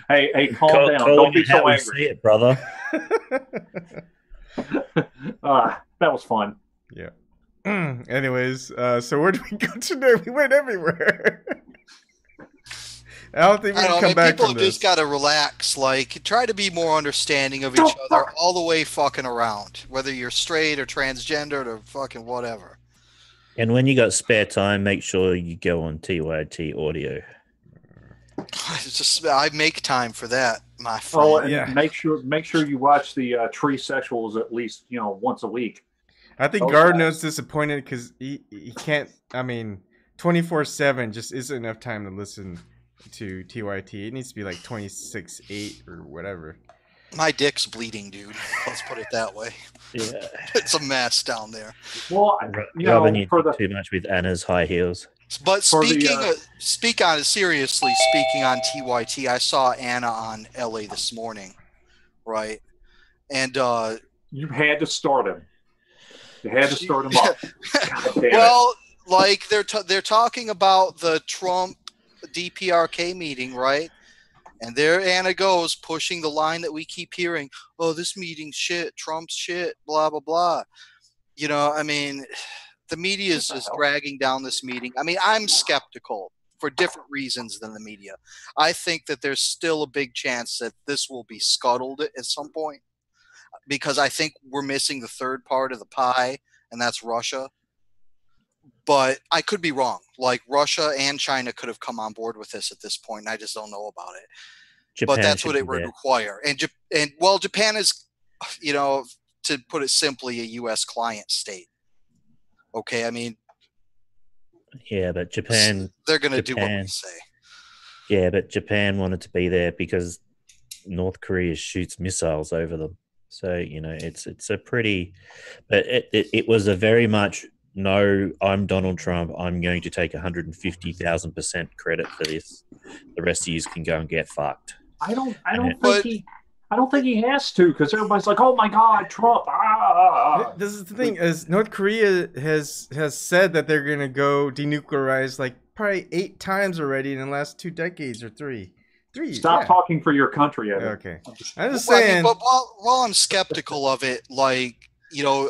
I: Hey, calm down. Don't be so angry.
B: See it, brother.
I: That was fun.
A: Yeah. Anyways, so where do we go today? We went everywhere. I don't think we can come back from this.
J: People just gotta relax. Like, try to be more understanding of each other all the way fucking around. Whether you're straight or transgendered or fucking whatever.
B: And when you got spare time, make sure you go on TYT audio.
J: I make time for that, my friend.
I: Oh, and make sure you watch the Tree Sexuals at least once a week.
A: I think Gardner's disappointed because he can't. I mean, 24/7 just isn't enough time to listen to TYT. It needs to be like 26/8 or whatever.
J: My dick's bleeding, dude. Let's put it that way.
B: Yeah,
J: it's a mess down there.
I: Well,
B: Robin, too much with Anna's high heels.
J: But speaking on TYT, I saw Anna on LA this morning, right? And
I: you had to start him. You had to start him up.
J: Well, like they're talking about the Trump DPRK meeting, right? And there Anna goes, pushing the line that we keep hearing. Oh, this meeting's shit. Trump's shit. Blah, blah, blah. You know, I mean, the media is just dragging down this meeting. I mean, I'm skeptical for different reasons than the media. I think that there's still a big chance that this will be scuttled at some point, because I think we're missing the third part of the pie, and that's Russia. But I could be wrong. Like, Russia and China could have come on board with this at this point, and I just don't know about it.
B: Japan
J: but that's what
B: should
J: it
B: be
J: would
B: there.
J: require. And well, Japan is, you know, to put it simply, a U.S. client state. Okay, I mean,
B: Yeah, but Japan.
J: they're going to do what
B: Japan-
J: we say.
B: Yeah, but Japan wanted to be there because North Korea shoots missiles over them. So, you know, it's a pretty, but it was a very much, no, I'm Donald Trump. I'm going to take 150,000% credit for this. The rest of you can go and get fucked.
I: I don't think he has to, because everybody's like, "Oh my God, Trump!"
A: This is the thing: is North Korea has said that they're gonna go denuclearize like probably 8 times already in the last 2 decades or three.
I: Stop talking for your country, Evan.
A: Okay, I'm just
J: Well, I
A: saying.
J: mean, but while I'm skeptical of it, like, you know,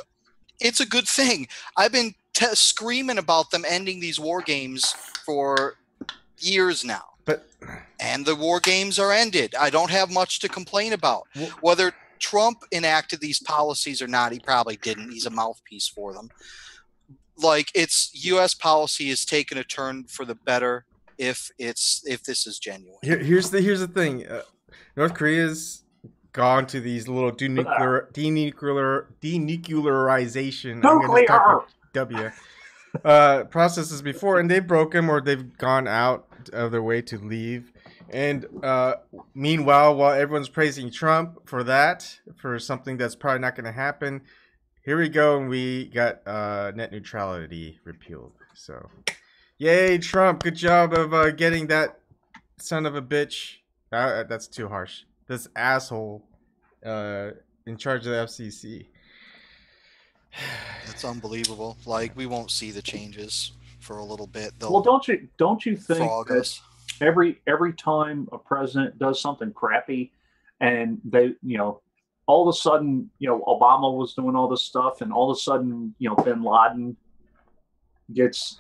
J: it's a good thing. I've been screaming about them ending these war games for years now. And the war games are ended. I don't have much to complain about. Whether Trump enacted these policies or not, he probably didn't. He's a mouthpiece for them. Like, it's U.S. policy is taking a turn for the better if this is genuine.
A: Here's the thing. North Korea's gone to these little denuclearization.
I: Nuclear!
A: Processes before, and they broke them or they've gone out of their way to leave. And meanwhile, while everyone's praising Trump for that, for something that's probably not going to happen, here we go, and we got net neutrality repealed. So, yay, Trump! Good job of getting that son of a bitch. That's too harsh. This asshole in charge of the FCC.
J: It's unbelievable. Like, we won't see the changes for a little bit.
I: Well, don't you think
J: frog
I: that
J: us.
I: every time a president does something crappy, and they, you know, all of a sudden, you know, Obama was doing all this stuff, and all of a sudden, you know, Bin Laden gets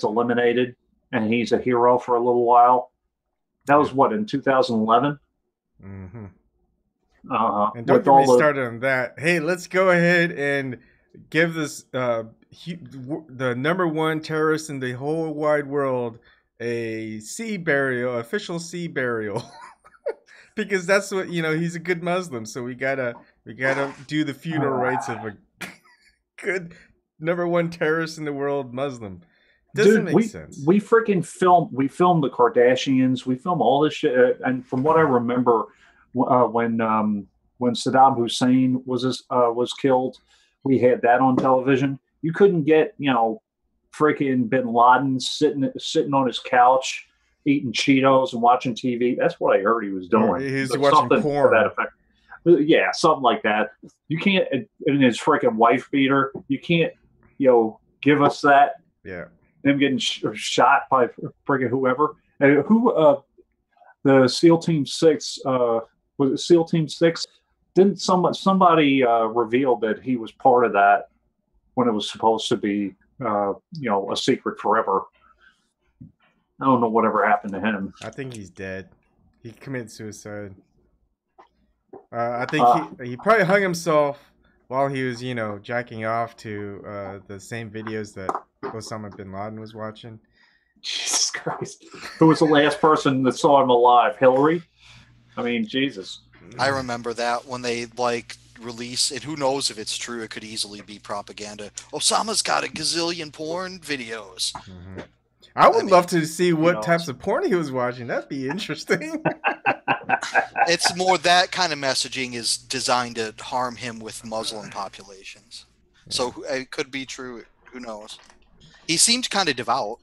I: eliminated, and he's a hero for a little while. That was what, in 2011.
A: Mm-hmm. And don't
I: With
A: get me
I: all
A: started on that. Hey, let's go ahead and give this the #1 terrorist in the whole wide world a sea burial, official sea burial, because that's what, you know, he's a good Muslim, so we gotta do the funeral rites of a good #1 terrorist in the world Muslim. Doesn't make sense.
I: We freaking filmed the Kardashians. We filmed all this shit, and from what I remember, when Saddam Hussein was killed, we had that on television. You couldn't get, you know, freaking Bin Laden sitting on his couch eating Cheetos and watching TV. That's what I heard he was doing.
A: He's watching porn.
I: To that effect. Yeah, something like that. You can't, in his freaking wife beater, you can't, you know, give us that.
A: Yeah.
I: Them getting shot by freaking whoever. The SEAL Team 6, was it SEAL Team 6? Didn't somebody reveal that he was part of that when it was supposed to be, you know, a secret forever? I don't know whatever happened to him.
A: I think he's dead. He committed suicide. I think he probably hung himself while he was, you know, jacking off to the same videos that Osama bin Laden was watching.
I: Jesus Christ. Who was the last person that saw him alive? Hillary? I mean, Jesus.
J: I remember that when they, like, release, and who knows if it's true, it could easily be propaganda. Osama's got a gazillion porn videos.
A: Mm-hmm. I would love to see what types of porn he was watching. That'd be interesting.
J: It's more that kind of messaging is designed to harm him with Muslim populations. Yeah. So it could be true. Who knows? He seemed kind of devout.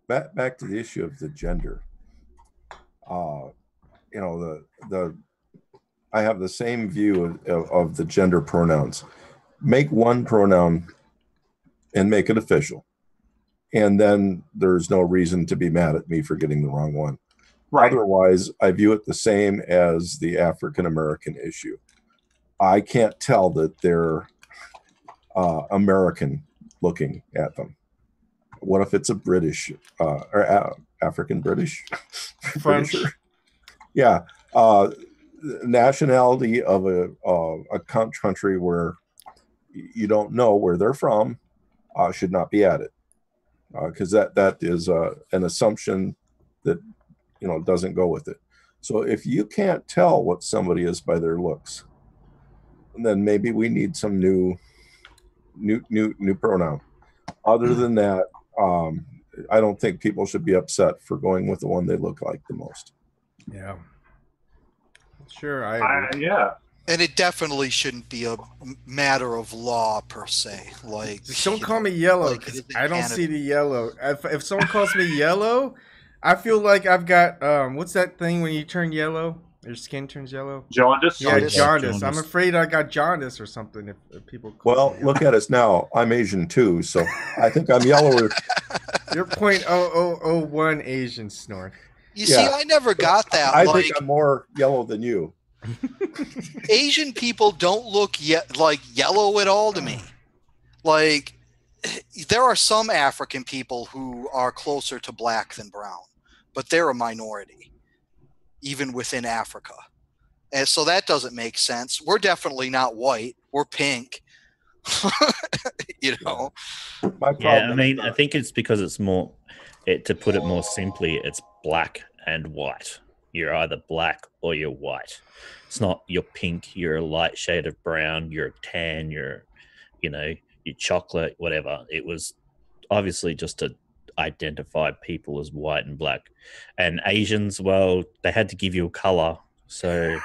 K: Back to the issue of the gender. You know, I have the same view of the gender pronouns. Make one pronoun and make it official. And then there's no reason to be mad at me for getting the wrong one.
I: Right.
K: Otherwise, I view it the same as the African American issue. I can't tell that they're American looking at them. What if it's a British or African British?
A: French.
K: Yeah. Nationality of a country where you don't know where they're from should not be added, because that is an assumption that doesn't go with it. So if you can't tell what somebody is by their looks, then maybe we need some new pronoun. Other than that, I don't think people should be upset for going with the one they look like the most.
A: Yeah. Sure, I agree.
I: Yeah.
J: And it definitely shouldn't be a matter of law per se. Like,
A: just don't call me yellow.
J: like it is in
A: I don't
J: Canada.
A: see the yellow. If someone calls me yellow, I feel like I've got what's that thing when you turn yellow? Your skin turns yellow.
I: Jaundice.
A: Yeah,
K: Jaundice.
A: jaundice. I'm afraid I got jaundice or something. If people call
K: Well,
A: me yellow.
K: look at us now. I'm Asian too, so I think I'm yellower.
A: You're 0.0001 Asian, Snort.
J: You see, I never got that.
K: I
J: like,
K: think I'm more yellow than you.
J: Asian people don't look like yellow at all to me. Like, there are some African people who are closer to black than brown, but they're a minority, even within Africa. And so that doesn't make sense. We're definitely not white. We're pink. You know?
B: Yeah, I mean, I think it's because it's more, to put it more simply, it's black and white. You're either black or you're white. It's not you're pink, you're a light shade of brown, you're tan, you're chocolate, whatever. It was obviously just to identify people as white and black. And Asians, well, they had to give you a color. So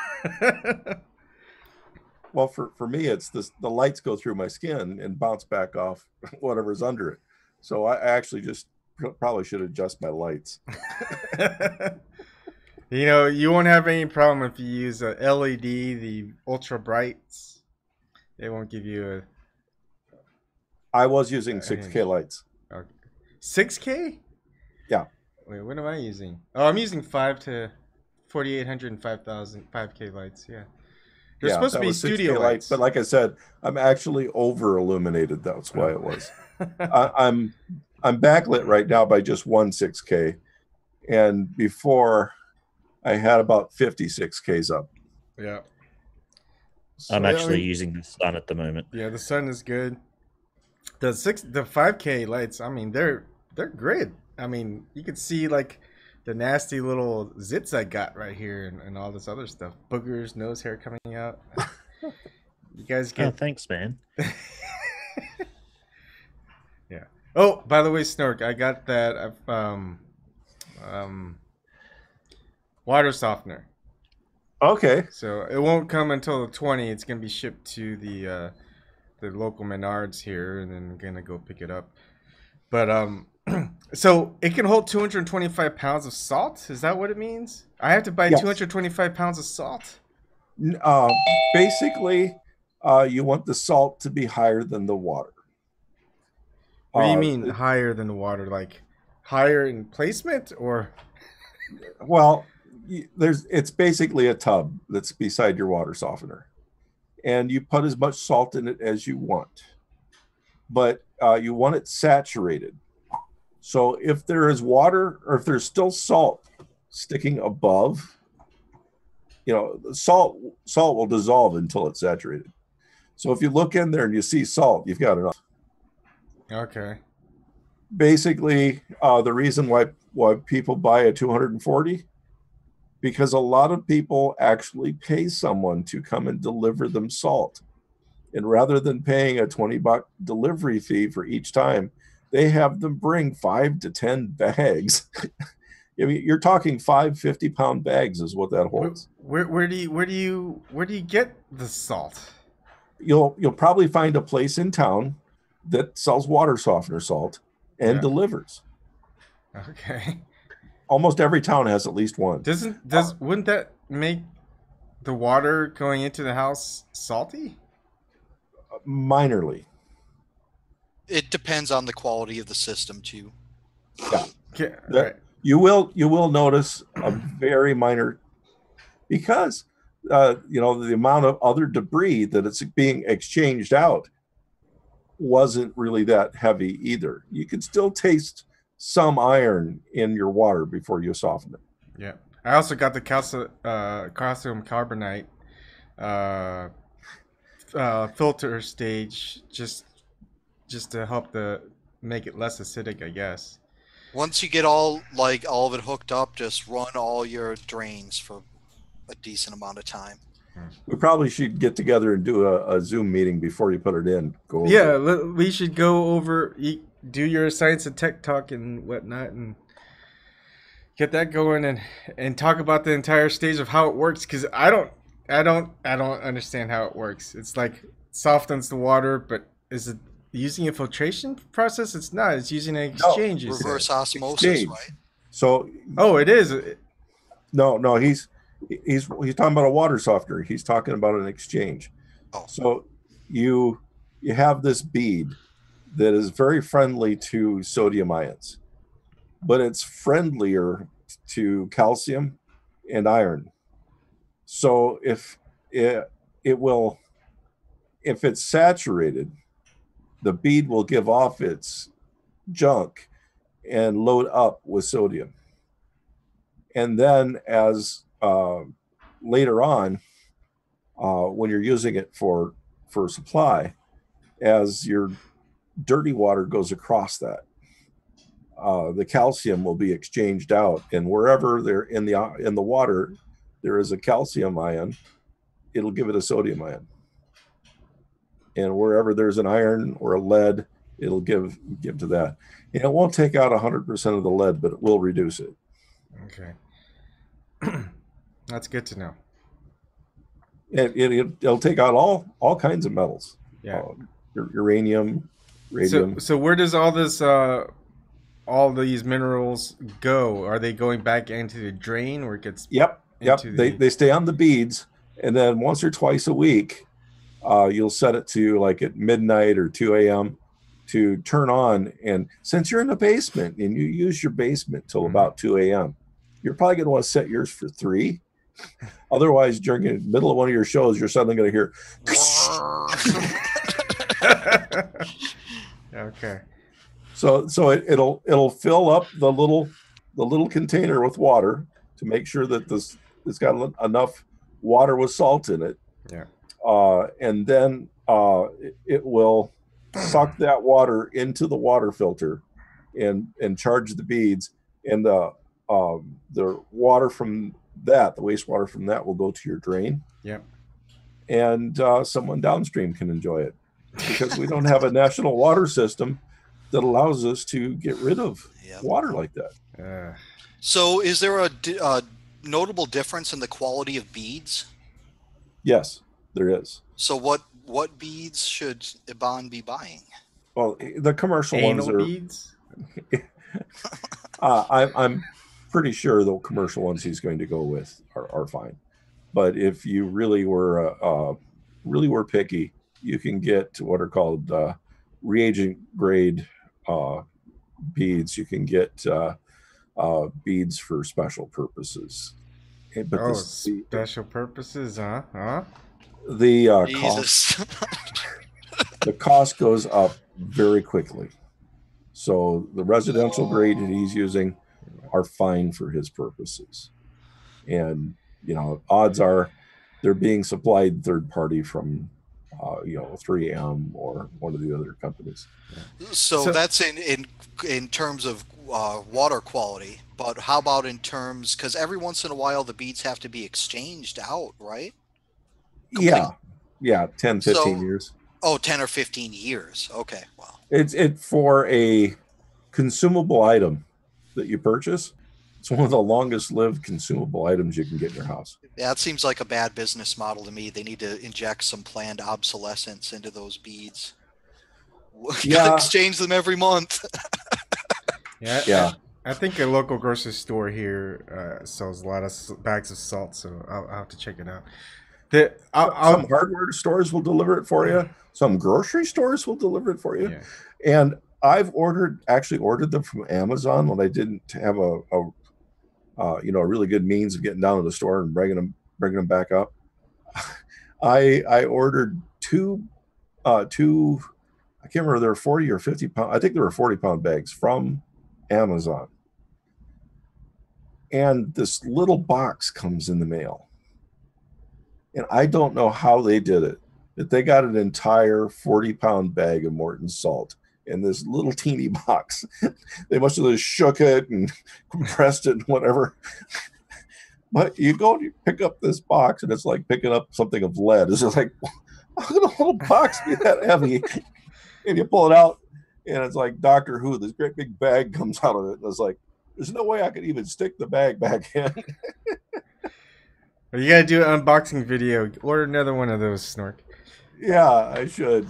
K: Well, for me, it's the lights go through my skin and bounce back off whatever's under it. So I actually just probably should adjust my lights.
A: You won't have any problem if you use a LED, the ultra brights. They won't give you a.
K: I was using 6K lights.
A: Okay. 6K?
K: Yeah.
A: Wait, what am I using? Oh, I'm using 5 to 4,800 and 5,000 5K lights. Yeah. They're supposed to be studio
K: 6K
A: lights.
K: But like I said, I'm actually over illuminated. That's why it was. I'm backlit right now by just one 6K, and before I had about 56Ks up.
A: Yeah.
B: I'm actually using the sun at the moment.
A: Yeah, the sun is good. The 5K lights, I mean, they're great. I mean, you can see like the nasty little zits I got right here and all this other stuff. Boogers, nose hair coming out. You guys get...
B: Oh, thanks, man.
A: Yeah. Oh, by the way, Snork, I got that water softener.
K: Okay.
A: So it won't come until the 20th. It's gonna be shipped to the local Menards here, and then I'm gonna go pick it up. But so it can hold 225 pounds of salt. Is that what it means? I have to buy 225 pounds of salt.
K: Basically, you want the salt to be higher than the water.
A: What do you mean higher than the water? Like higher in placement, or?
K: Well, it's basically a tub that's beside your water softener, and you put as much salt in it as you want, but you want it saturated. So if there is water, or if there's still salt sticking above, salt will dissolve until it's saturated. So if you look in there and you see salt, you've got enough.
A: Okay.
K: Basically, the reason why people buy a 240, because a lot of people actually pay someone to come and deliver them salt. And rather than paying a $20 delivery fee for each time, they have them bring 5 to 10 bags. I mean, you're talking 5 50-pound bags is what that holds.
A: Where do you get the salt?
K: You'll probably find a place in town that sells water softener salt and delivers.
A: Okay.
K: Almost every town has at least one.
A: Wouldn't that make the water going into the house salty?
K: Minorly.
J: It depends on the quality of the system too.
K: Yeah.
A: Okay. Right.
K: You will notice a very minor, because the amount of other debris that it's being exchanged out wasn't really that heavy either. You can still taste some iron in your water before you soften it.
A: Yeah, I also got the calcium carbonate filter stage just to help make it less acidic, I guess.
J: Once you get all of it hooked up, just run all your drains for a decent amount of time.
K: We probably should get together and do a Zoom meeting before you put it in.
A: We should go over, do your science and tech talk and whatnot, and get that going, and talk about the entire stage of how it works, because I don't understand how it works. It's like softens the water, but is it using a filtration process? It's not. It's using an exchange.
J: No, reverse osmosis, right?
K: So
A: it is.
K: No, he's talking about a water softener. He's talking about an exchange.
J: Oh.
K: So you have this bead that is very friendly to sodium ions, but it's friendlier to calcium and iron. So if it's saturated, the bead will give off its junk and load up with sodium. And then as later on, when you're using it for supply, as your dirty water goes across that, the calcium will be exchanged out, and wherever there in the water there is a calcium ion, it'll give it a sodium ion. And wherever there's an iron or a lead, it'll give to that. And it won't take out 100% of the lead, but it will reduce it.
A: Okay. That's good to know.
K: It'll take out all kinds of metals.
A: Yeah.
K: Uranium, radium.
A: So where does all this all these minerals go? Are they going back into the drain where it gets?
K: Yep. They stay on the beads, and then once or twice a week, you'll set it to like at midnight or 2 a.m. to turn on. And since you're in the basement and you use your basement till about 2 a.m., you're probably going to want to set yours for 3. Otherwise, during the middle of one of your shows, you're suddenly going to hear.
A: Okay.
K: So it'll fill up the little container with water to make sure that it's got enough water with salt in it.
A: Yeah.
K: And then it will suck that water into the water filter and charge the beads, and the water from that, the wastewater from that, will go to your drain.
A: Yep.
K: And someone downstream can enjoy it, because we don't have a national water system that allows us to get rid of water like that.
J: So is there a notable difference in the quality of beads?
K: Yes, there is.
J: So what beads should Ebon be buying?
K: Well, the commercial
A: Anal
K: ones are
A: beads?
K: I'm pretty sure the commercial ones he's going to go with are fine. But if you really were picky, you can get what are called reagent grade beads. You can get beads for special purposes. But
A: special purposes, huh?
K: The cost goes up very quickly. So the residential grade that he's using are fine for his purposes. And, odds are they're being supplied third party from, 3M or one of the other companies.
J: So that's in terms of water quality. But how about in terms, because every once in a while the beads have to be exchanged out, right?
K: Yeah, 10, 15 years.
J: Oh, 10 or 15 years. Okay, wow.
K: It's for a consumable item that you purchase. It's one of the longest lived consumable items you can get in your house.
J: Yeah, it seems like a bad business model to me. They need to inject some planned obsolescence into those beads.
K: Yeah.
J: Exchange them every month.
K: Yeah.
A: I think a local grocery store here sells a lot of bags of salt, so I'll have to check it out.
K: Some hardware stores will deliver it for you. Some grocery stores will deliver it for you.
A: Yeah.
K: And I've actually ordered them from Amazon when I didn't have a really good means of getting down to the store and bringing them back up. I ordered two I can't remember, they were 40 or 50 pound. I think they were 40-pound bags from Amazon. And this little box comes in the mail. And I don't know how they did it, but they got an entire 40-pound bag of Morton salt in this little teeny box. They must have just shook it and compressed it and whatever. But you go and you pick up this box, and it's like picking up something of lead. It's just like, how could a little box be that heavy? And you pull it out, and it's like Doctor Who. This great big bag comes out of it. And it's like, there's no way I could even stick the bag back in.
A: You gotta do an unboxing video. Order another one of those, Snork.
K: Yeah, I should.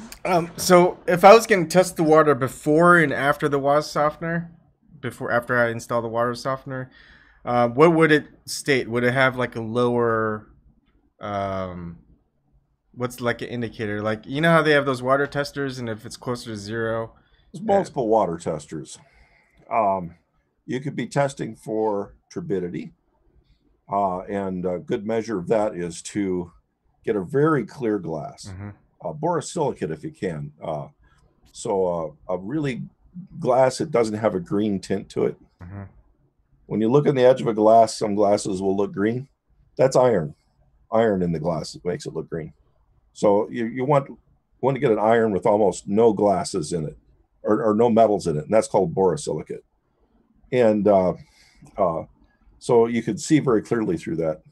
A: So if I was gonna test the water before and after the water softener, after I install the water softener, what would it state? Would it have like a lower, what's like an indicator? Like, you know how they have those water testers, and if it's closer to 0,
K: there's multiple water testers. You could be testing for turbidity, and a good measure of that is to get a very clear glass, borosilicate if you can. So a really glass that doesn't have a green tint to it. When you look in the edge of a glass, some glasses will look green. That's iron. Iron in the glass that makes it look green. So you want to get an iron with almost no glasses in it, or no metals in it, and that's called borosilicate. And so you could see very clearly through that.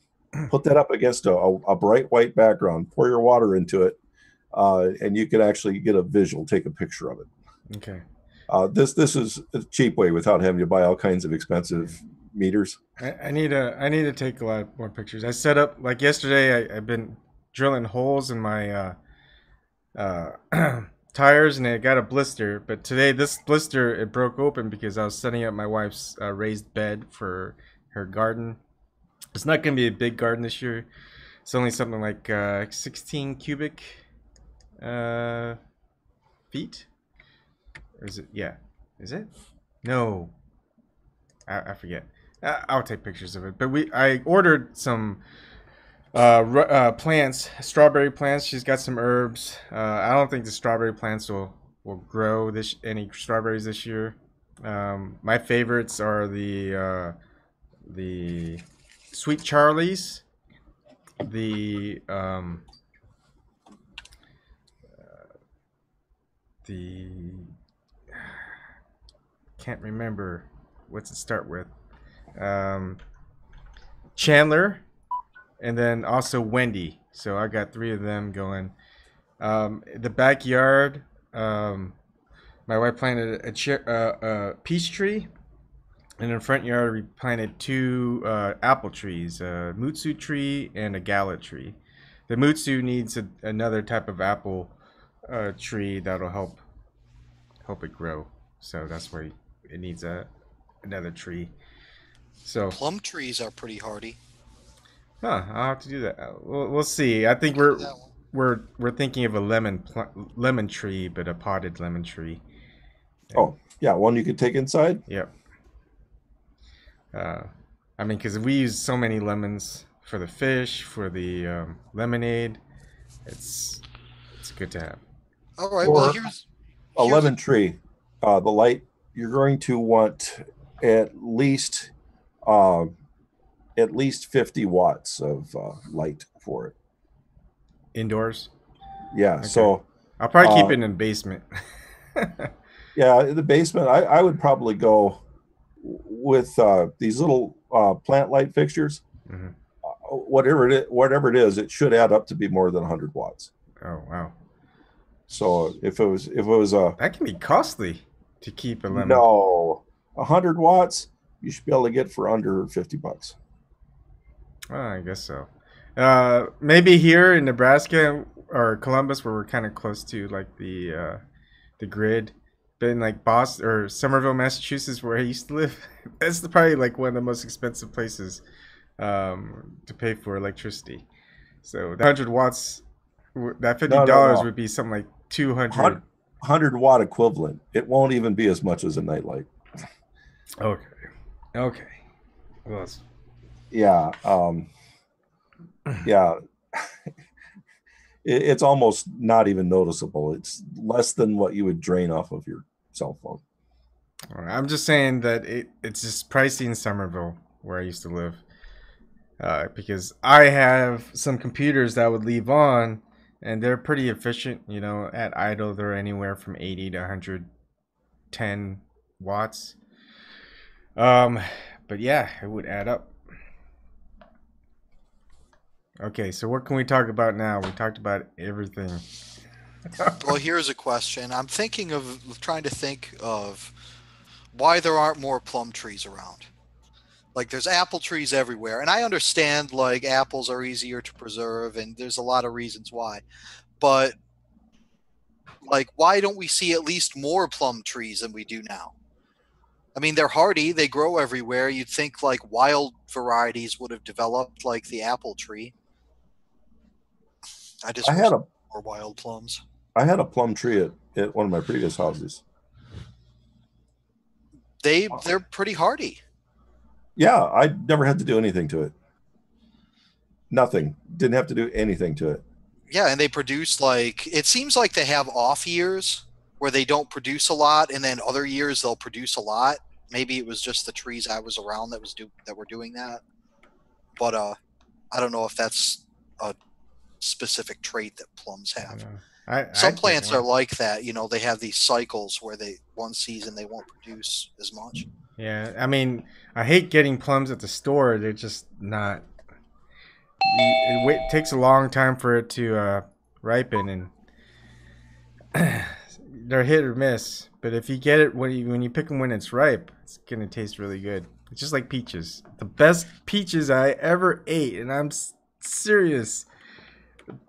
K: Put that up against a bright white background, pour your water into it, and you could actually get a visual, take a picture of it.
A: Okay.
K: This is a cheap way without having to buy all kinds of expensive meters.
A: I need to take a lot more pictures. I set up, like yesterday, I've been drilling holes in my tires, and it got a blister. But today, this blister, it broke open because I was setting up my wife's raised bed for her garden. It's not going to be a big garden this year. It's only something like 16 cubic feet. Or is it? Yeah. Is it? No. I forget. I'll take pictures of it. But I ordered some plants, strawberry plants. She's got some herbs. I don't think the strawberry plants will grow any strawberries this year. My favorites are the Sweet Charlies, the can't remember what's it start with, Chandler, and then also Wendy. So I got 3 of them going. The backyard, my wife planted a peach tree. And in the front yard, we planted 2 apple trees, a mutsu tree and a gala tree. The mutsu needs another type of apple tree that'll help it grow. So that's why it needs another tree. So
J: plum trees are pretty hardy.
A: I'll have to do that. We'll see. I think we're thinking of a lemon tree, but a potted lemon tree.
K: Oh yeah, one you could take inside.
A: Yep. I mean, because we use so many lemons for the fish, for the lemonade. It's good to have.
J: All right. Well, here's
K: a lemon tree. The light, you're going to want at least 50 watts of light for it.
A: Indoors?
K: Yeah. Okay. So
A: I'll probably keep it in the basement.
K: Yeah, in the basement, I would probably go with these little plant light fixtures. Whatever it is, it should add up to be more than 100 watts.
A: Oh wow!
K: So if it was
A: that can be costly to keep a lemon.
K: No, 100 watts you should be able to get for under $50.
A: Oh, I guess so. Maybe here in Nebraska or Columbus, where we're kind of close to like the grid. But in like Boston or Somerville, Massachusetts, where I used to live, that's probably like one of the most expensive places to pay for electricity. So the 100 watts, that $50 would be something like 200.
K: 100-watt equivalent. It won't even be as much as a nightlight.
A: Okay. Okay. Well,
K: Yeah. Yeah. It's almost not even noticeable. It's less than what you would drain off of your cell phone.
A: I'm just saying that it's just pricey in Somerville, where I used to live, because I have some computers that would leave on, and they're pretty efficient. You know, at idle, they're anywhere from 80 to 110 watts. But yeah, it would add up. Okay, so what can we talk about now? We talked about everything.
J: Well, here's a question. I'm trying to think of why there aren't more plum trees around. Like, there's apple trees everywhere, and I understand, like, apples are easier to preserve, and there's a lot of reasons why. But, like, why don't we see at least more plum trees than we do now? I mean, they're hardy. They grow everywhere. You'd think, like, wild varieties would have developed, like the apple tree. I wish more wild plums.
K: I had a plum tree at one of my previous houses.
J: They're pretty hardy.
K: Yeah, I never had to do anything to it. Nothing. Didn't have to do anything to it.
J: Yeah, and they produce, like, it seems like they have off years where they don't produce a lot, and then other years they'll produce a lot. Maybe it was just the trees I was around that were doing that. But I don't know if that's a specific trait that plums have. Some plants are like that. You know, they have these cycles where one season they won't produce as much.
A: Yeah, I mean, I hate getting plums at the store. They're just not. It takes a long time for it to ripen, and they're hit or miss. But if you get it when you pick them when it's ripe, it's gonna taste really good. It's just like peaches. The best peaches I ever ate, and I'm serious,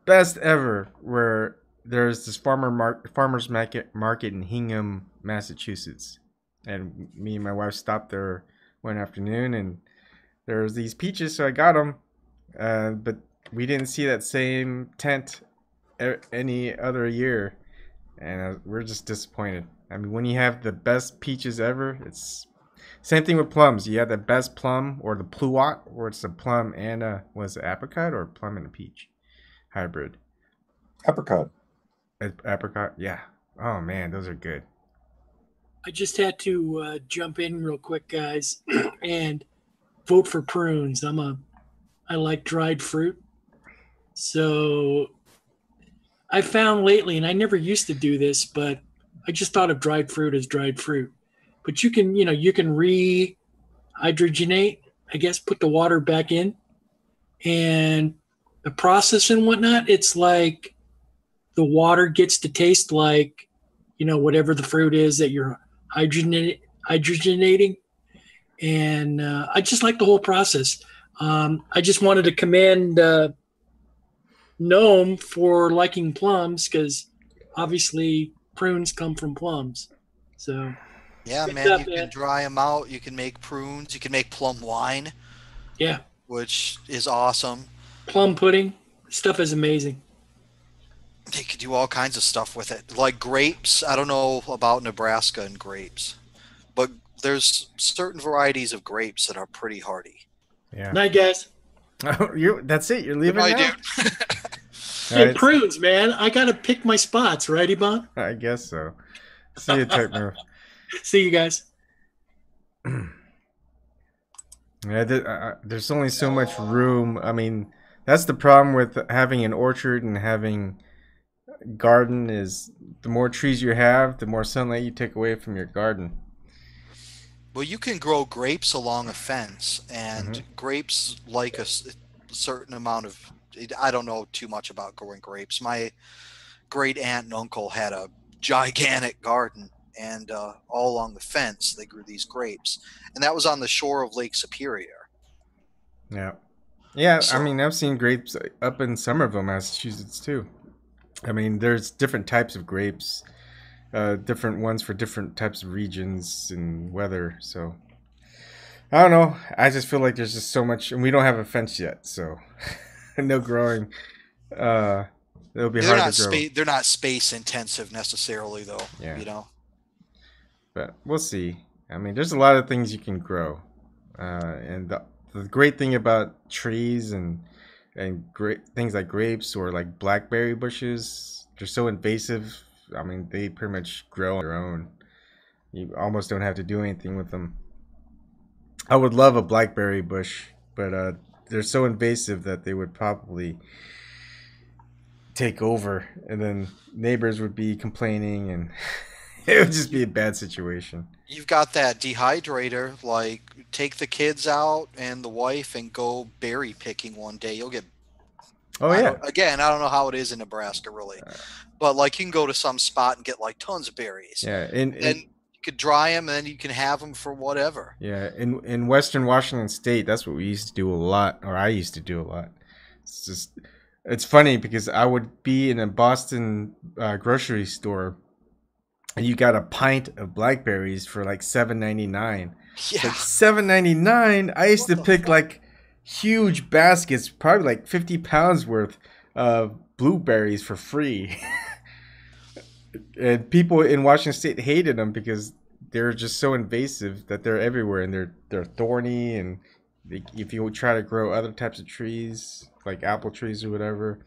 A: best ever, where there's this farmer's market in Hingham, Massachusetts, and me and my wife stopped there one afternoon, and there was these peaches, so I got them. But we didn't see that same tent any other year, and we're just disappointed. I mean, when you have the best peaches ever, it's same thing with plums. You have the best plum or the pluot, or it's a plum and was it apricot or plum and a peach hybrid?
K: Apricot.
A: Apricot, yeah. Oh man, those are good.
L: I just had to jump in real quick, guys, and vote for prunes. I like dried fruit. So I found lately, and I never used to do this, but I just thought of dried fruit as dried fruit. But you can rehydrogenate, I guess, put the water back in. And the process and whatnot, it's like the water gets to taste like, whatever the fruit is that you're hydrogenating. And I just like the whole process. I just wanted to commend Gnome for liking plums, because obviously prunes come from plums. So
J: yeah, man, you can dry them out. You can make prunes. You can make plum wine.
L: Yeah,
J: which is awesome.
L: Plum pudding stuff is amazing.
J: They could do all kinds of stuff with it, like grapes. I don't know about Nebraska and grapes, but there's certain varieties of grapes that are pretty hardy.
A: Yeah.
L: Night, guys.
A: That's it. You're leaving now?
L: Dude. Hey, prunes, man. I got to pick my spots, right, Ebon?
A: I guess so. See you, Techno.
L: See you guys.
A: Yeah, there's only so much room. I mean, that's the problem with having an orchard and having garden is the more trees you have, the more sunlight you take away from your garden.
J: Well, you can grow grapes along a fence, and grapes like a certain amount of... I don't know too much about growing grapes. My great aunt and uncle had a gigantic garden, and all along the fence they grew these grapes, and that was on the shore of Lake Superior.
A: Yeah. So, I mean, I've seen grapes up in Somerville, Massachusetts too. I mean, there's different types of grapes, different ones for different types of regions and weather. So I don't know. I just feel like there's just so much, and we don't have a fence yet, so no growing. It'll be
J: They're
A: hard
J: not
A: to grow.
J: they're not space intensive necessarily, though.
A: Yeah.
J: You know.
A: But we'll see. I mean, there's a lot of things you can grow, and the great thing about trees and great things like grapes or like blackberry bushes, they're so invasive. I mean, they pretty much grow on their own. You almost don't have to do anything with them. I would love a blackberry bush, but they're so invasive that they would probably take over, and then neighbors would be complaining, and it would just be a bad situation.
J: You've got that dehydrator. Like, take the kids out and the wife and go berry picking one day. You'll get.
A: Oh yeah.
J: Again, I don't know how it is in Nebraska, really, but like you can go to some spot and get like tons of berries.
A: Yeah,
J: and you could dry them, and then you can have them for whatever.
A: Yeah, in Western Washington State, that's what we used to do a lot, or I used to do a lot. It's funny because I would be in a Boston grocery store, and you got a pint of blackberries for like $7.99.
J: Yeah,
A: like $7.99. I used to pick like huge baskets, probably like 50 pounds worth of blueberries for free. And people in Washington State hated them because they're just so invasive that they're everywhere, and they're thorny, and if you try to grow other types of trees like apple trees or whatever,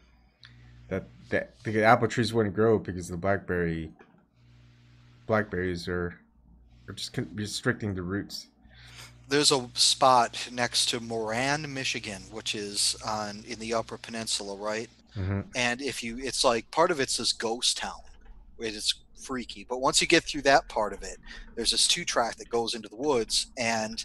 A: that the apple trees wouldn't grow because the blackberries are just restricting the roots.
J: There's a spot next to Moran, Michigan, which is in the Upper Peninsula, right?
A: Mm-hmm.
J: And it's like part of it's this ghost town. It's freaky, but once you get through that part of it, there's this 2-track that goes into the woods, and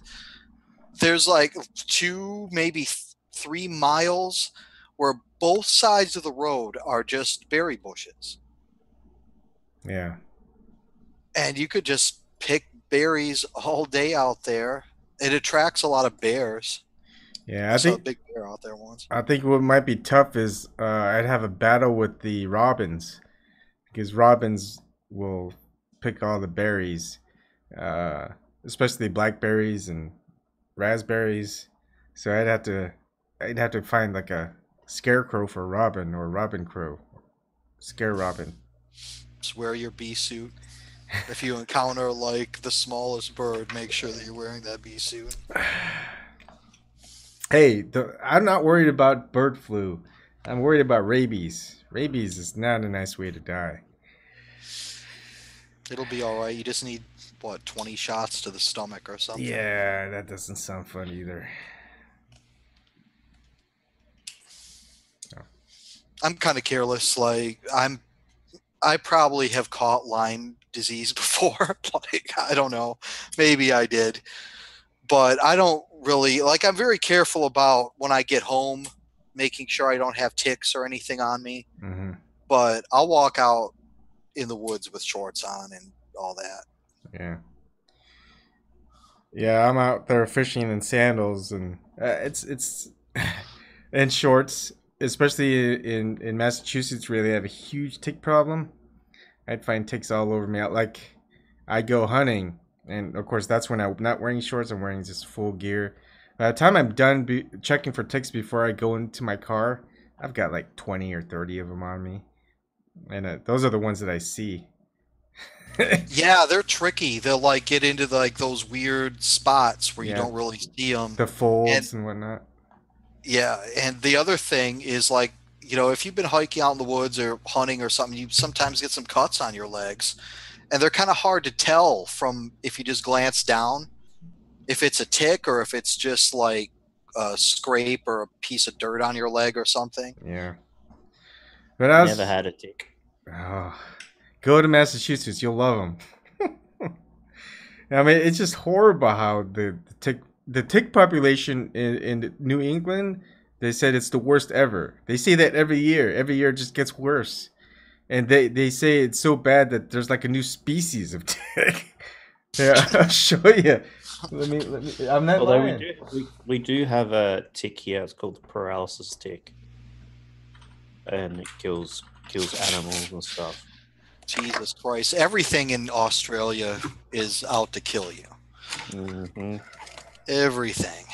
J: there's like 2, maybe 3 miles where both sides of the road are just berry bushes.
A: Yeah.
J: And you could just pick berries all day out there. It attracts a lot of bears.
A: Yeah,
J: I saw a big bear out there once.
A: I think what might be tough is I'd have a battle with the robins, because robins will pick all the berries, especially blackberries and raspberries. So I'd have to find like a scarecrow for robin, or robin crow, scare robin.
J: Just wear your bee suit. If you encounter like the smallest bird, make sure that you're wearing that bee suit.
A: Hey, I'm not worried about bird flu. I'm worried about rabies. Rabies is not a nice way to die.
J: It'll be all right. You just need, 20 shots to the stomach or something.
A: Yeah, that doesn't sound fun either. Oh.
J: I'm kind of careless. Like, I probably have caught Lyme disease before. Like, I don't know. Maybe I did. But I don't really, like, I'm very careful about when I get home, making sure I don't have ticks or anything on me.
A: Mm-hmm.
J: But I'll walk out in the woods with shorts on and all that.
A: Yeah. Yeah, I'm out there fishing in sandals, and it's and shorts, especially in Massachusetts, where they have a huge tick problem. I'd find ticks all over me. Like, I go hunting, and of course that's when I'm not wearing shorts. I'm wearing just full gear. By the time I'm done checking for ticks before I go into my car, I've got like 20 or 30 of them on me, and those are the ones that I see.
J: Yeah, they're tricky. They'll like get into like those weird spots where you don't really see them.
A: The folds and whatnot.
J: Yeah, and the other thing is, like, if you've been hiking out in the woods or hunting or something, you sometimes get some cuts on your legs, and they're kind of hard to tell from if you just glance down, if it's a tick or if it's just like a scrape or a piece of dirt on your leg or something.
A: Yeah. But I
B: never had a tick.
A: Oh, go to Massachusetts, you'll love them. I mean, it's just horrible how the tick population in New England, they said it's the worst ever. They say that every year. Every year it just gets worse. And they say it's so bad that there's like a new species of tick. Yeah, I'll show you. Let me. I'm not lying.
B: We do have a tick here. It's called the paralysis tick, and it kills animals and stuff.
J: Jesus Christ! Everything in Australia is out to kill you.
B: Mm-hmm.
J: Everything.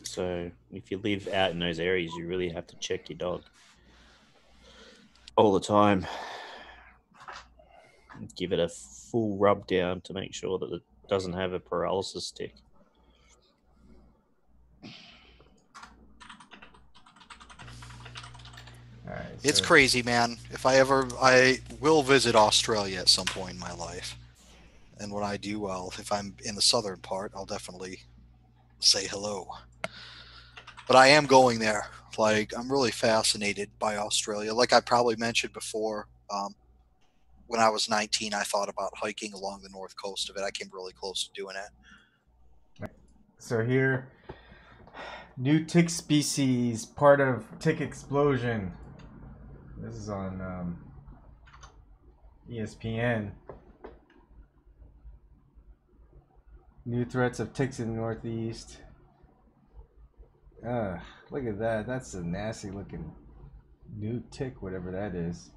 B: So if you live out in those areas, you really have to check your dog. all the time. Give it a full rub down to make sure that it doesn't have a paralysis tick.
A: All right,
J: It's
A: so-
J: crazy, man. I will visit Australia at some point in my life. And when I do, if I'm in the southern part, I'll definitely say hello. But I am going there. Like, I'm really fascinated by Australia. Like I probably mentioned before, when I was 19, I thought about hiking along the north coast of it. I came really close to doing it.
A: So here, new tick species, part of tick explosion. This is on ESPN. New threats of ticks in the Northeast. Look at that. That's a nasty looking new tick, whatever that is.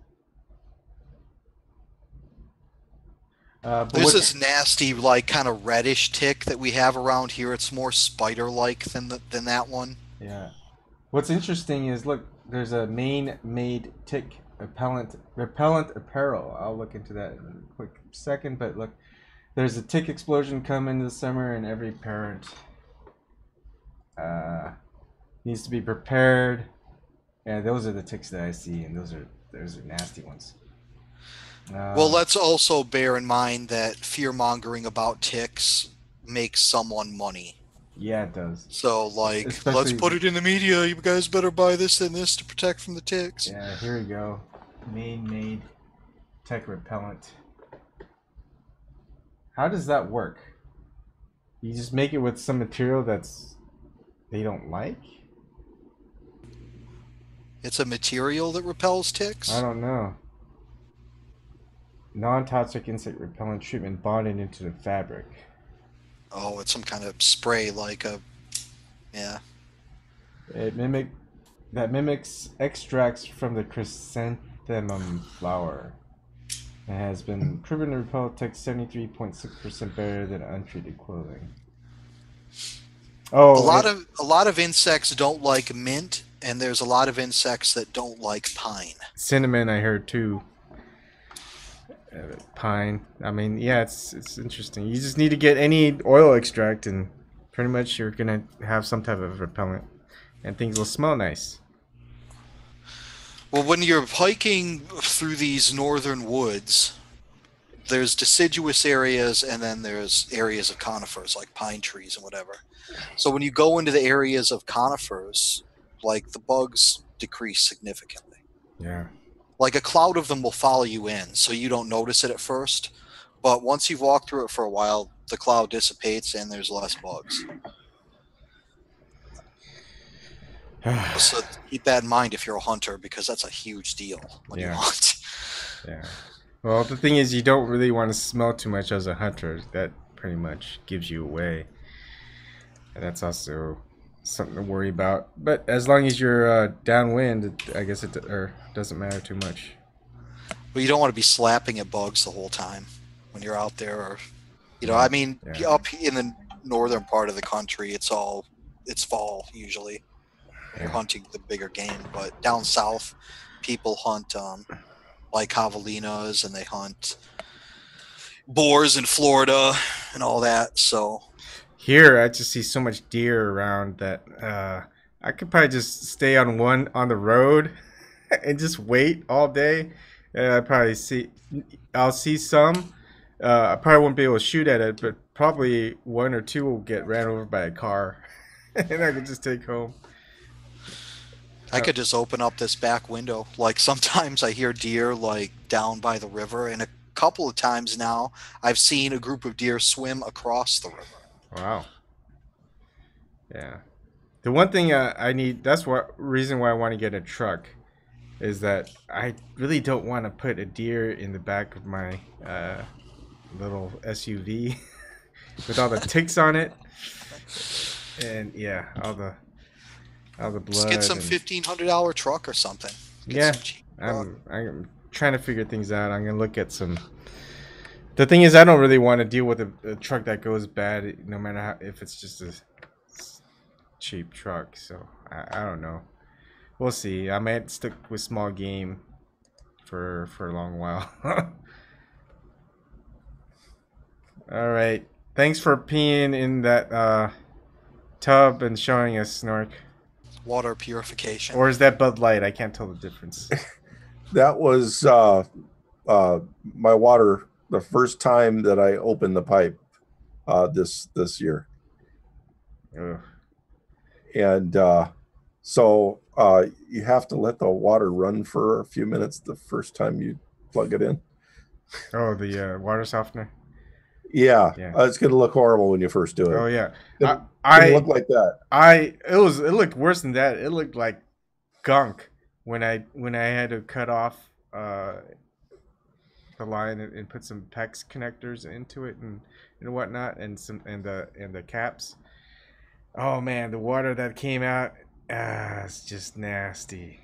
J: There's this nasty, like, kind of reddish tick that we have around here. It's more spider-like than that one.
A: Yeah. What's interesting is, look, there's a Maine-made tick repellent apparel. I'll look into that in a quick second, but look, there's a tick explosion coming this summer, and every parent needs to be prepared. Yeah, those are the ticks that I see, and those are nasty ones.
J: Well, let's also bear in mind that fear-mongering about ticks makes someone money.
A: Yeah, it does.
J: So, like, let's put it in the media. You guys better buy this and this to protect from the ticks.
A: Yeah, here we go. Maine-made tick repellent. How does that work? You just make it with some material they don't like?
J: It's a material that repels ticks?
A: I don't know. Non-toxic insect repellent treatment bonded into the fabric.
J: Oh, it's some kind of spray, like a... Yeah.
A: It mimics extracts from the chrysanthemum flower. It has been proven to repel ticks 73.6% better than untreated clothing. Oh,
J: a lot of insects don't like mint, and there's a lot of insects that don't like pine.
A: Cinnamon, I heard too. Pine. I mean, yeah, it's interesting. You just need to get any oil extract, and pretty much you're gonna have some type of repellent, and things will smell nice.
J: Well, when you're hiking through these northern woods, there's deciduous areas, and then there's areas of conifers, like pine trees and whatever. So when you go into the areas of conifers, like, the bugs decrease significantly.
A: Yeah.
J: Like, a cloud of them will follow you in, so you don't notice it at first. But once you've walked through it for a while, the cloud dissipates and there's less bugs. So keep that in mind if you're a hunter, because that's a huge deal when you hunt.
A: Yeah. Well, the thing is, you don't really want to smell too much as a hunter. That pretty much gives you away. And that's also something to worry about. But as long as you're downwind, I guess it doesn't matter too much.
J: But you don't want to be slapping at bugs the whole time when you're out there. Or, I mean, up in the northern part of the country, it's fall usually. You're hunting the bigger game. But down south, people hunt like javelinas, and they hunt boars in Florida and all that. So
A: here, I just see so much deer around that I could probably just stay on the road and just wait all day. And I'll see some. I probably won't be able to shoot at it, but probably one or two will get ran over by a car, and I could just take home.
J: I could just open up this back window. Like, sometimes I hear deer, like, down by the river, and a couple of times now I've seen a group of deer swim across the river.
A: Wow. Yeah. The one thing I need, that's what reason why I want to get a truck, is that I really don't want to put a deer in the back of my little SUV with all the ticks on it. And yeah, all the blood.
J: Just get some $1,500 truck or something.
A: I'm trying to figure things out. I'm gonna look at some. The thing is, I don't really want to deal with a truck that goes bad, no matter how, if it's just a cheap truck. So I don't know. We'll see. I might stick with small game for a long while. All right. Thanks for peeing in that tub and showing us, Snork.
J: Water purification.
A: Or is that Bud Light? I can't tell the difference.
K: That was my water the first time that I opened the pipe this year.
A: Ugh.
K: And so you have to let the water run for a few minutes the first time you plug it in.
A: Oh, the water softener.
K: Yeah,
A: Yeah.
K: It's going to look horrible when you first do it.
A: Oh yeah,
K: It look like that.
A: It looked worse than that. It looked like gunk when I had to cut off the line and put some PEX connectors into it and whatnot and the caps. Oh man, the water that came out, it's just nasty.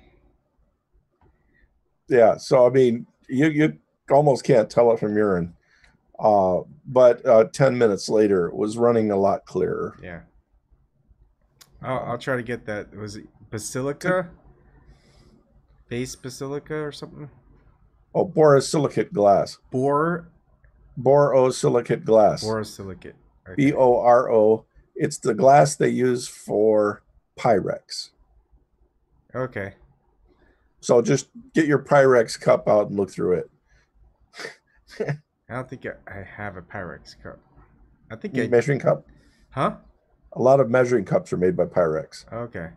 K: Yeah, so I mean, you almost can't tell it from urine. But 10 minutes later, it was running a lot clearer.
A: Yeah. I'll try to get that. Was it Basilica? Base Basilica or something?
K: Oh, borosilicate glass. Borosilicate glass.
A: Borosilicate. Okay.
K: BORO. It's the glass they use for Pyrex.
A: Okay.
K: So just get your Pyrex cup out and look through it.
A: I don't think I have a Pyrex cup. I think
K: measuring cup?
A: Huh?
K: A lot of measuring cups are made by Pyrex.
A: Okay.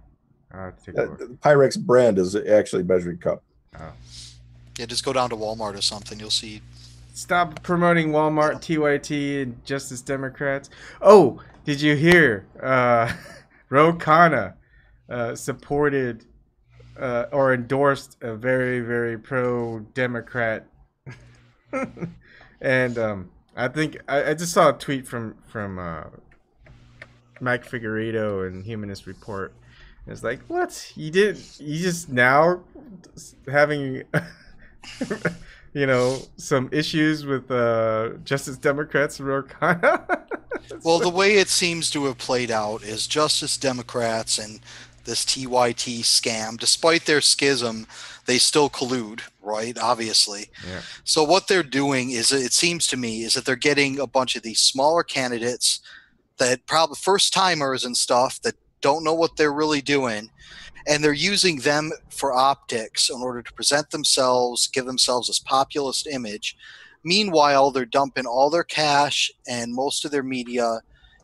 A: I'll have to take a look.
K: The Pyrex brand is actually measuring cup.
A: Oh.
J: Yeah, just go down to Walmart or something. You'll see.
A: Stop promoting Walmart, TYT, and Justice Democrats. Oh, did you hear? Ro Khanna supported or endorsed a very, very pro-Democrat. And I think I just saw a tweet from Mike Figueredo and Humanist Report. It's like, what? You just now having some issues with Justice Democrats and Ro Khanna?
J: Well, the way it seems to have played out is Justice Democrats and this TYT scam, despite their schism, they still collude, right? Obviously.
A: Yeah.
J: So what they're doing is, it seems to me, is that they're getting a bunch of these smaller candidates that probably first timers and stuff that don't know what they're really doing. And they're using them for optics in order to present themselves, give themselves this populist image. Meanwhile, they're dumping all their cash and most of their media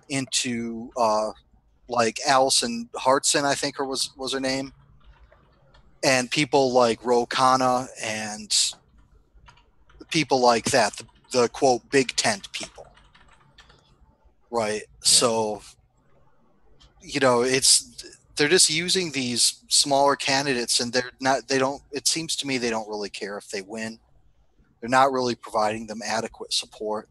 J: into like Allison Hartson, I think was her name, and people like Ro Khanna and people like that, the quote big tent people, right? Yeah. So, they're just using these smaller candidates, and it seems to me they don't really care if they win. They're not really providing them adequate support.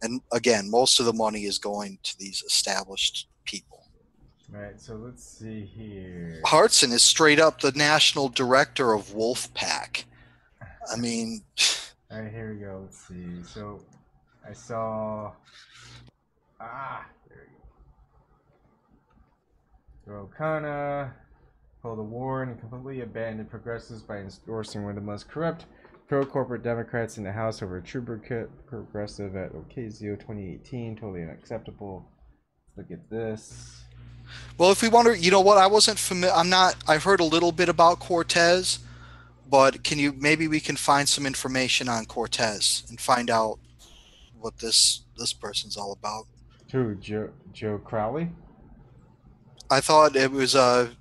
J: And again, most of the money is going to these established people.
A: Right, so let's see here.
J: Hartson is straight up the national director of Wolfpack. I mean...
A: All right, here we go. Let's see. So, I saw... there we go. Ro Khanna pulled a war and completely abandoned progressives by endorsing one of the most corrupt pro-corporate Democrats in the House over a true progressive at Ocasio 2018. Totally unacceptable. Let's look at this.
J: Well, if we wonder, you know what? I wasn't familiar. I've heard a little bit about Cortez, but maybe we can find some information on Cortez and find out what this person's all about.
A: Who, Joe Crowley?
J: I thought it was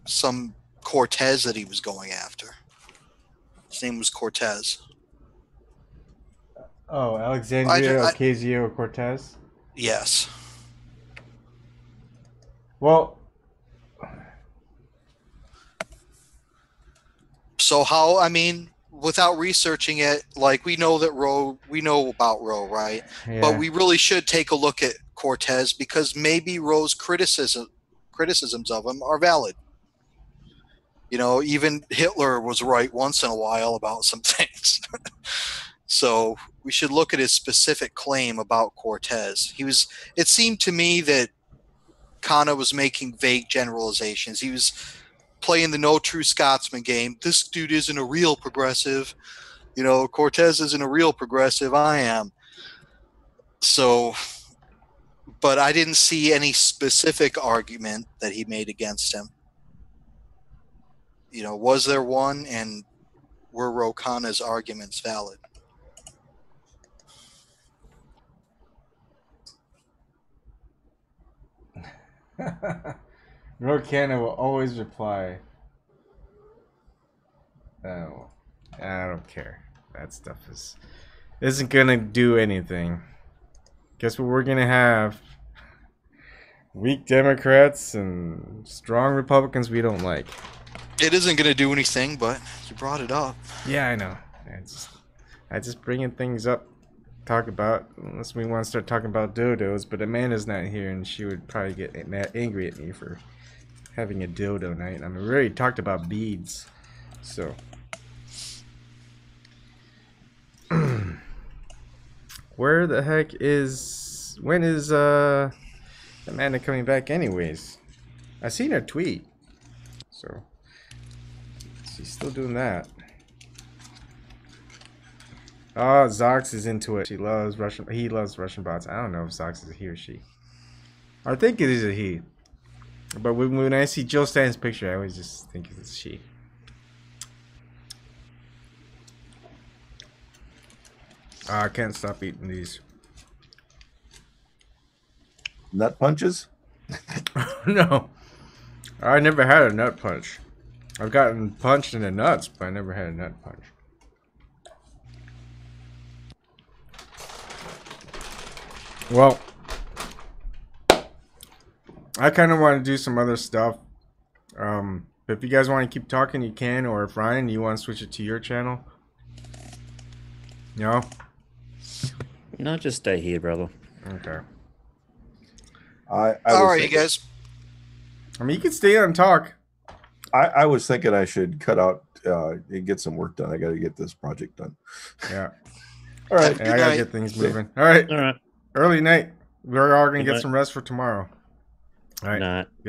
J: some Cortez that he was going after. His name was Cortez.
A: Oh, Alexandria Ocasio-Cortez?
J: Yes.
A: Well,
J: so without researching it, like we know about Roe, right? Yeah. But we really should take a look at Cortez because maybe Roe's criticisms of him are valid. Even Hitler was right once in a while about some things. So we should look at his specific claim about Cortez. It seemed to me that Khanna was making vague generalizations. He was playing the no true Scotsman game. This dude isn't a real progressive. You know, Cortez isn't a real progressive. I am. So, but I didn't see any specific argument that he made against him. You know, was there one, and were Ro Khanna's arguments valid?
A: Ro Khanna will always reply, "Oh, I don't care. That stuff isn't gonna do anything. Guess what we're gonna have? Weak Democrats and strong Republicans we don't like."
J: It isn't going to do anything, but you brought it up.
A: Yeah, I know. I just bringing things up, talk about, unless we want to start talking about dildos. But Amanda's not here, and she would probably get angry at me for having a dildo night. I mean, we already talked about beads, so. Where the heck is? When is Amanda coming back? Anyways, I seen her tweet, so. She's still doing that. Oh, Zox is into it. He loves Russian bots. I don't know if Zox is a he or she. I think it is a he. But when I see Jill Stan's picture, I always just think it's a she. I can't stop eating these.
K: Nut punches?
A: No. I never had a nut punch. I've gotten punched in the nuts, but I never had a nut punch. Well, I kind of want to do some other stuff. If you guys want to keep talking, you can. Or if Ryan, you want to switch it to your channel? No?
B: No, just stay here, brother.
A: Okay.
J: All right, you guys.
A: I mean, you can stay on and talk.
K: I was thinking I should cut out and get some work done. I got to get this project done.
A: Yeah.
K: All right.
A: I got to get things moving. All right.
B: All right.
A: Early night. We're all going to
B: Good
A: get
B: night.
A: some rest for tomorrow. All right.
B: Nah.
A: Good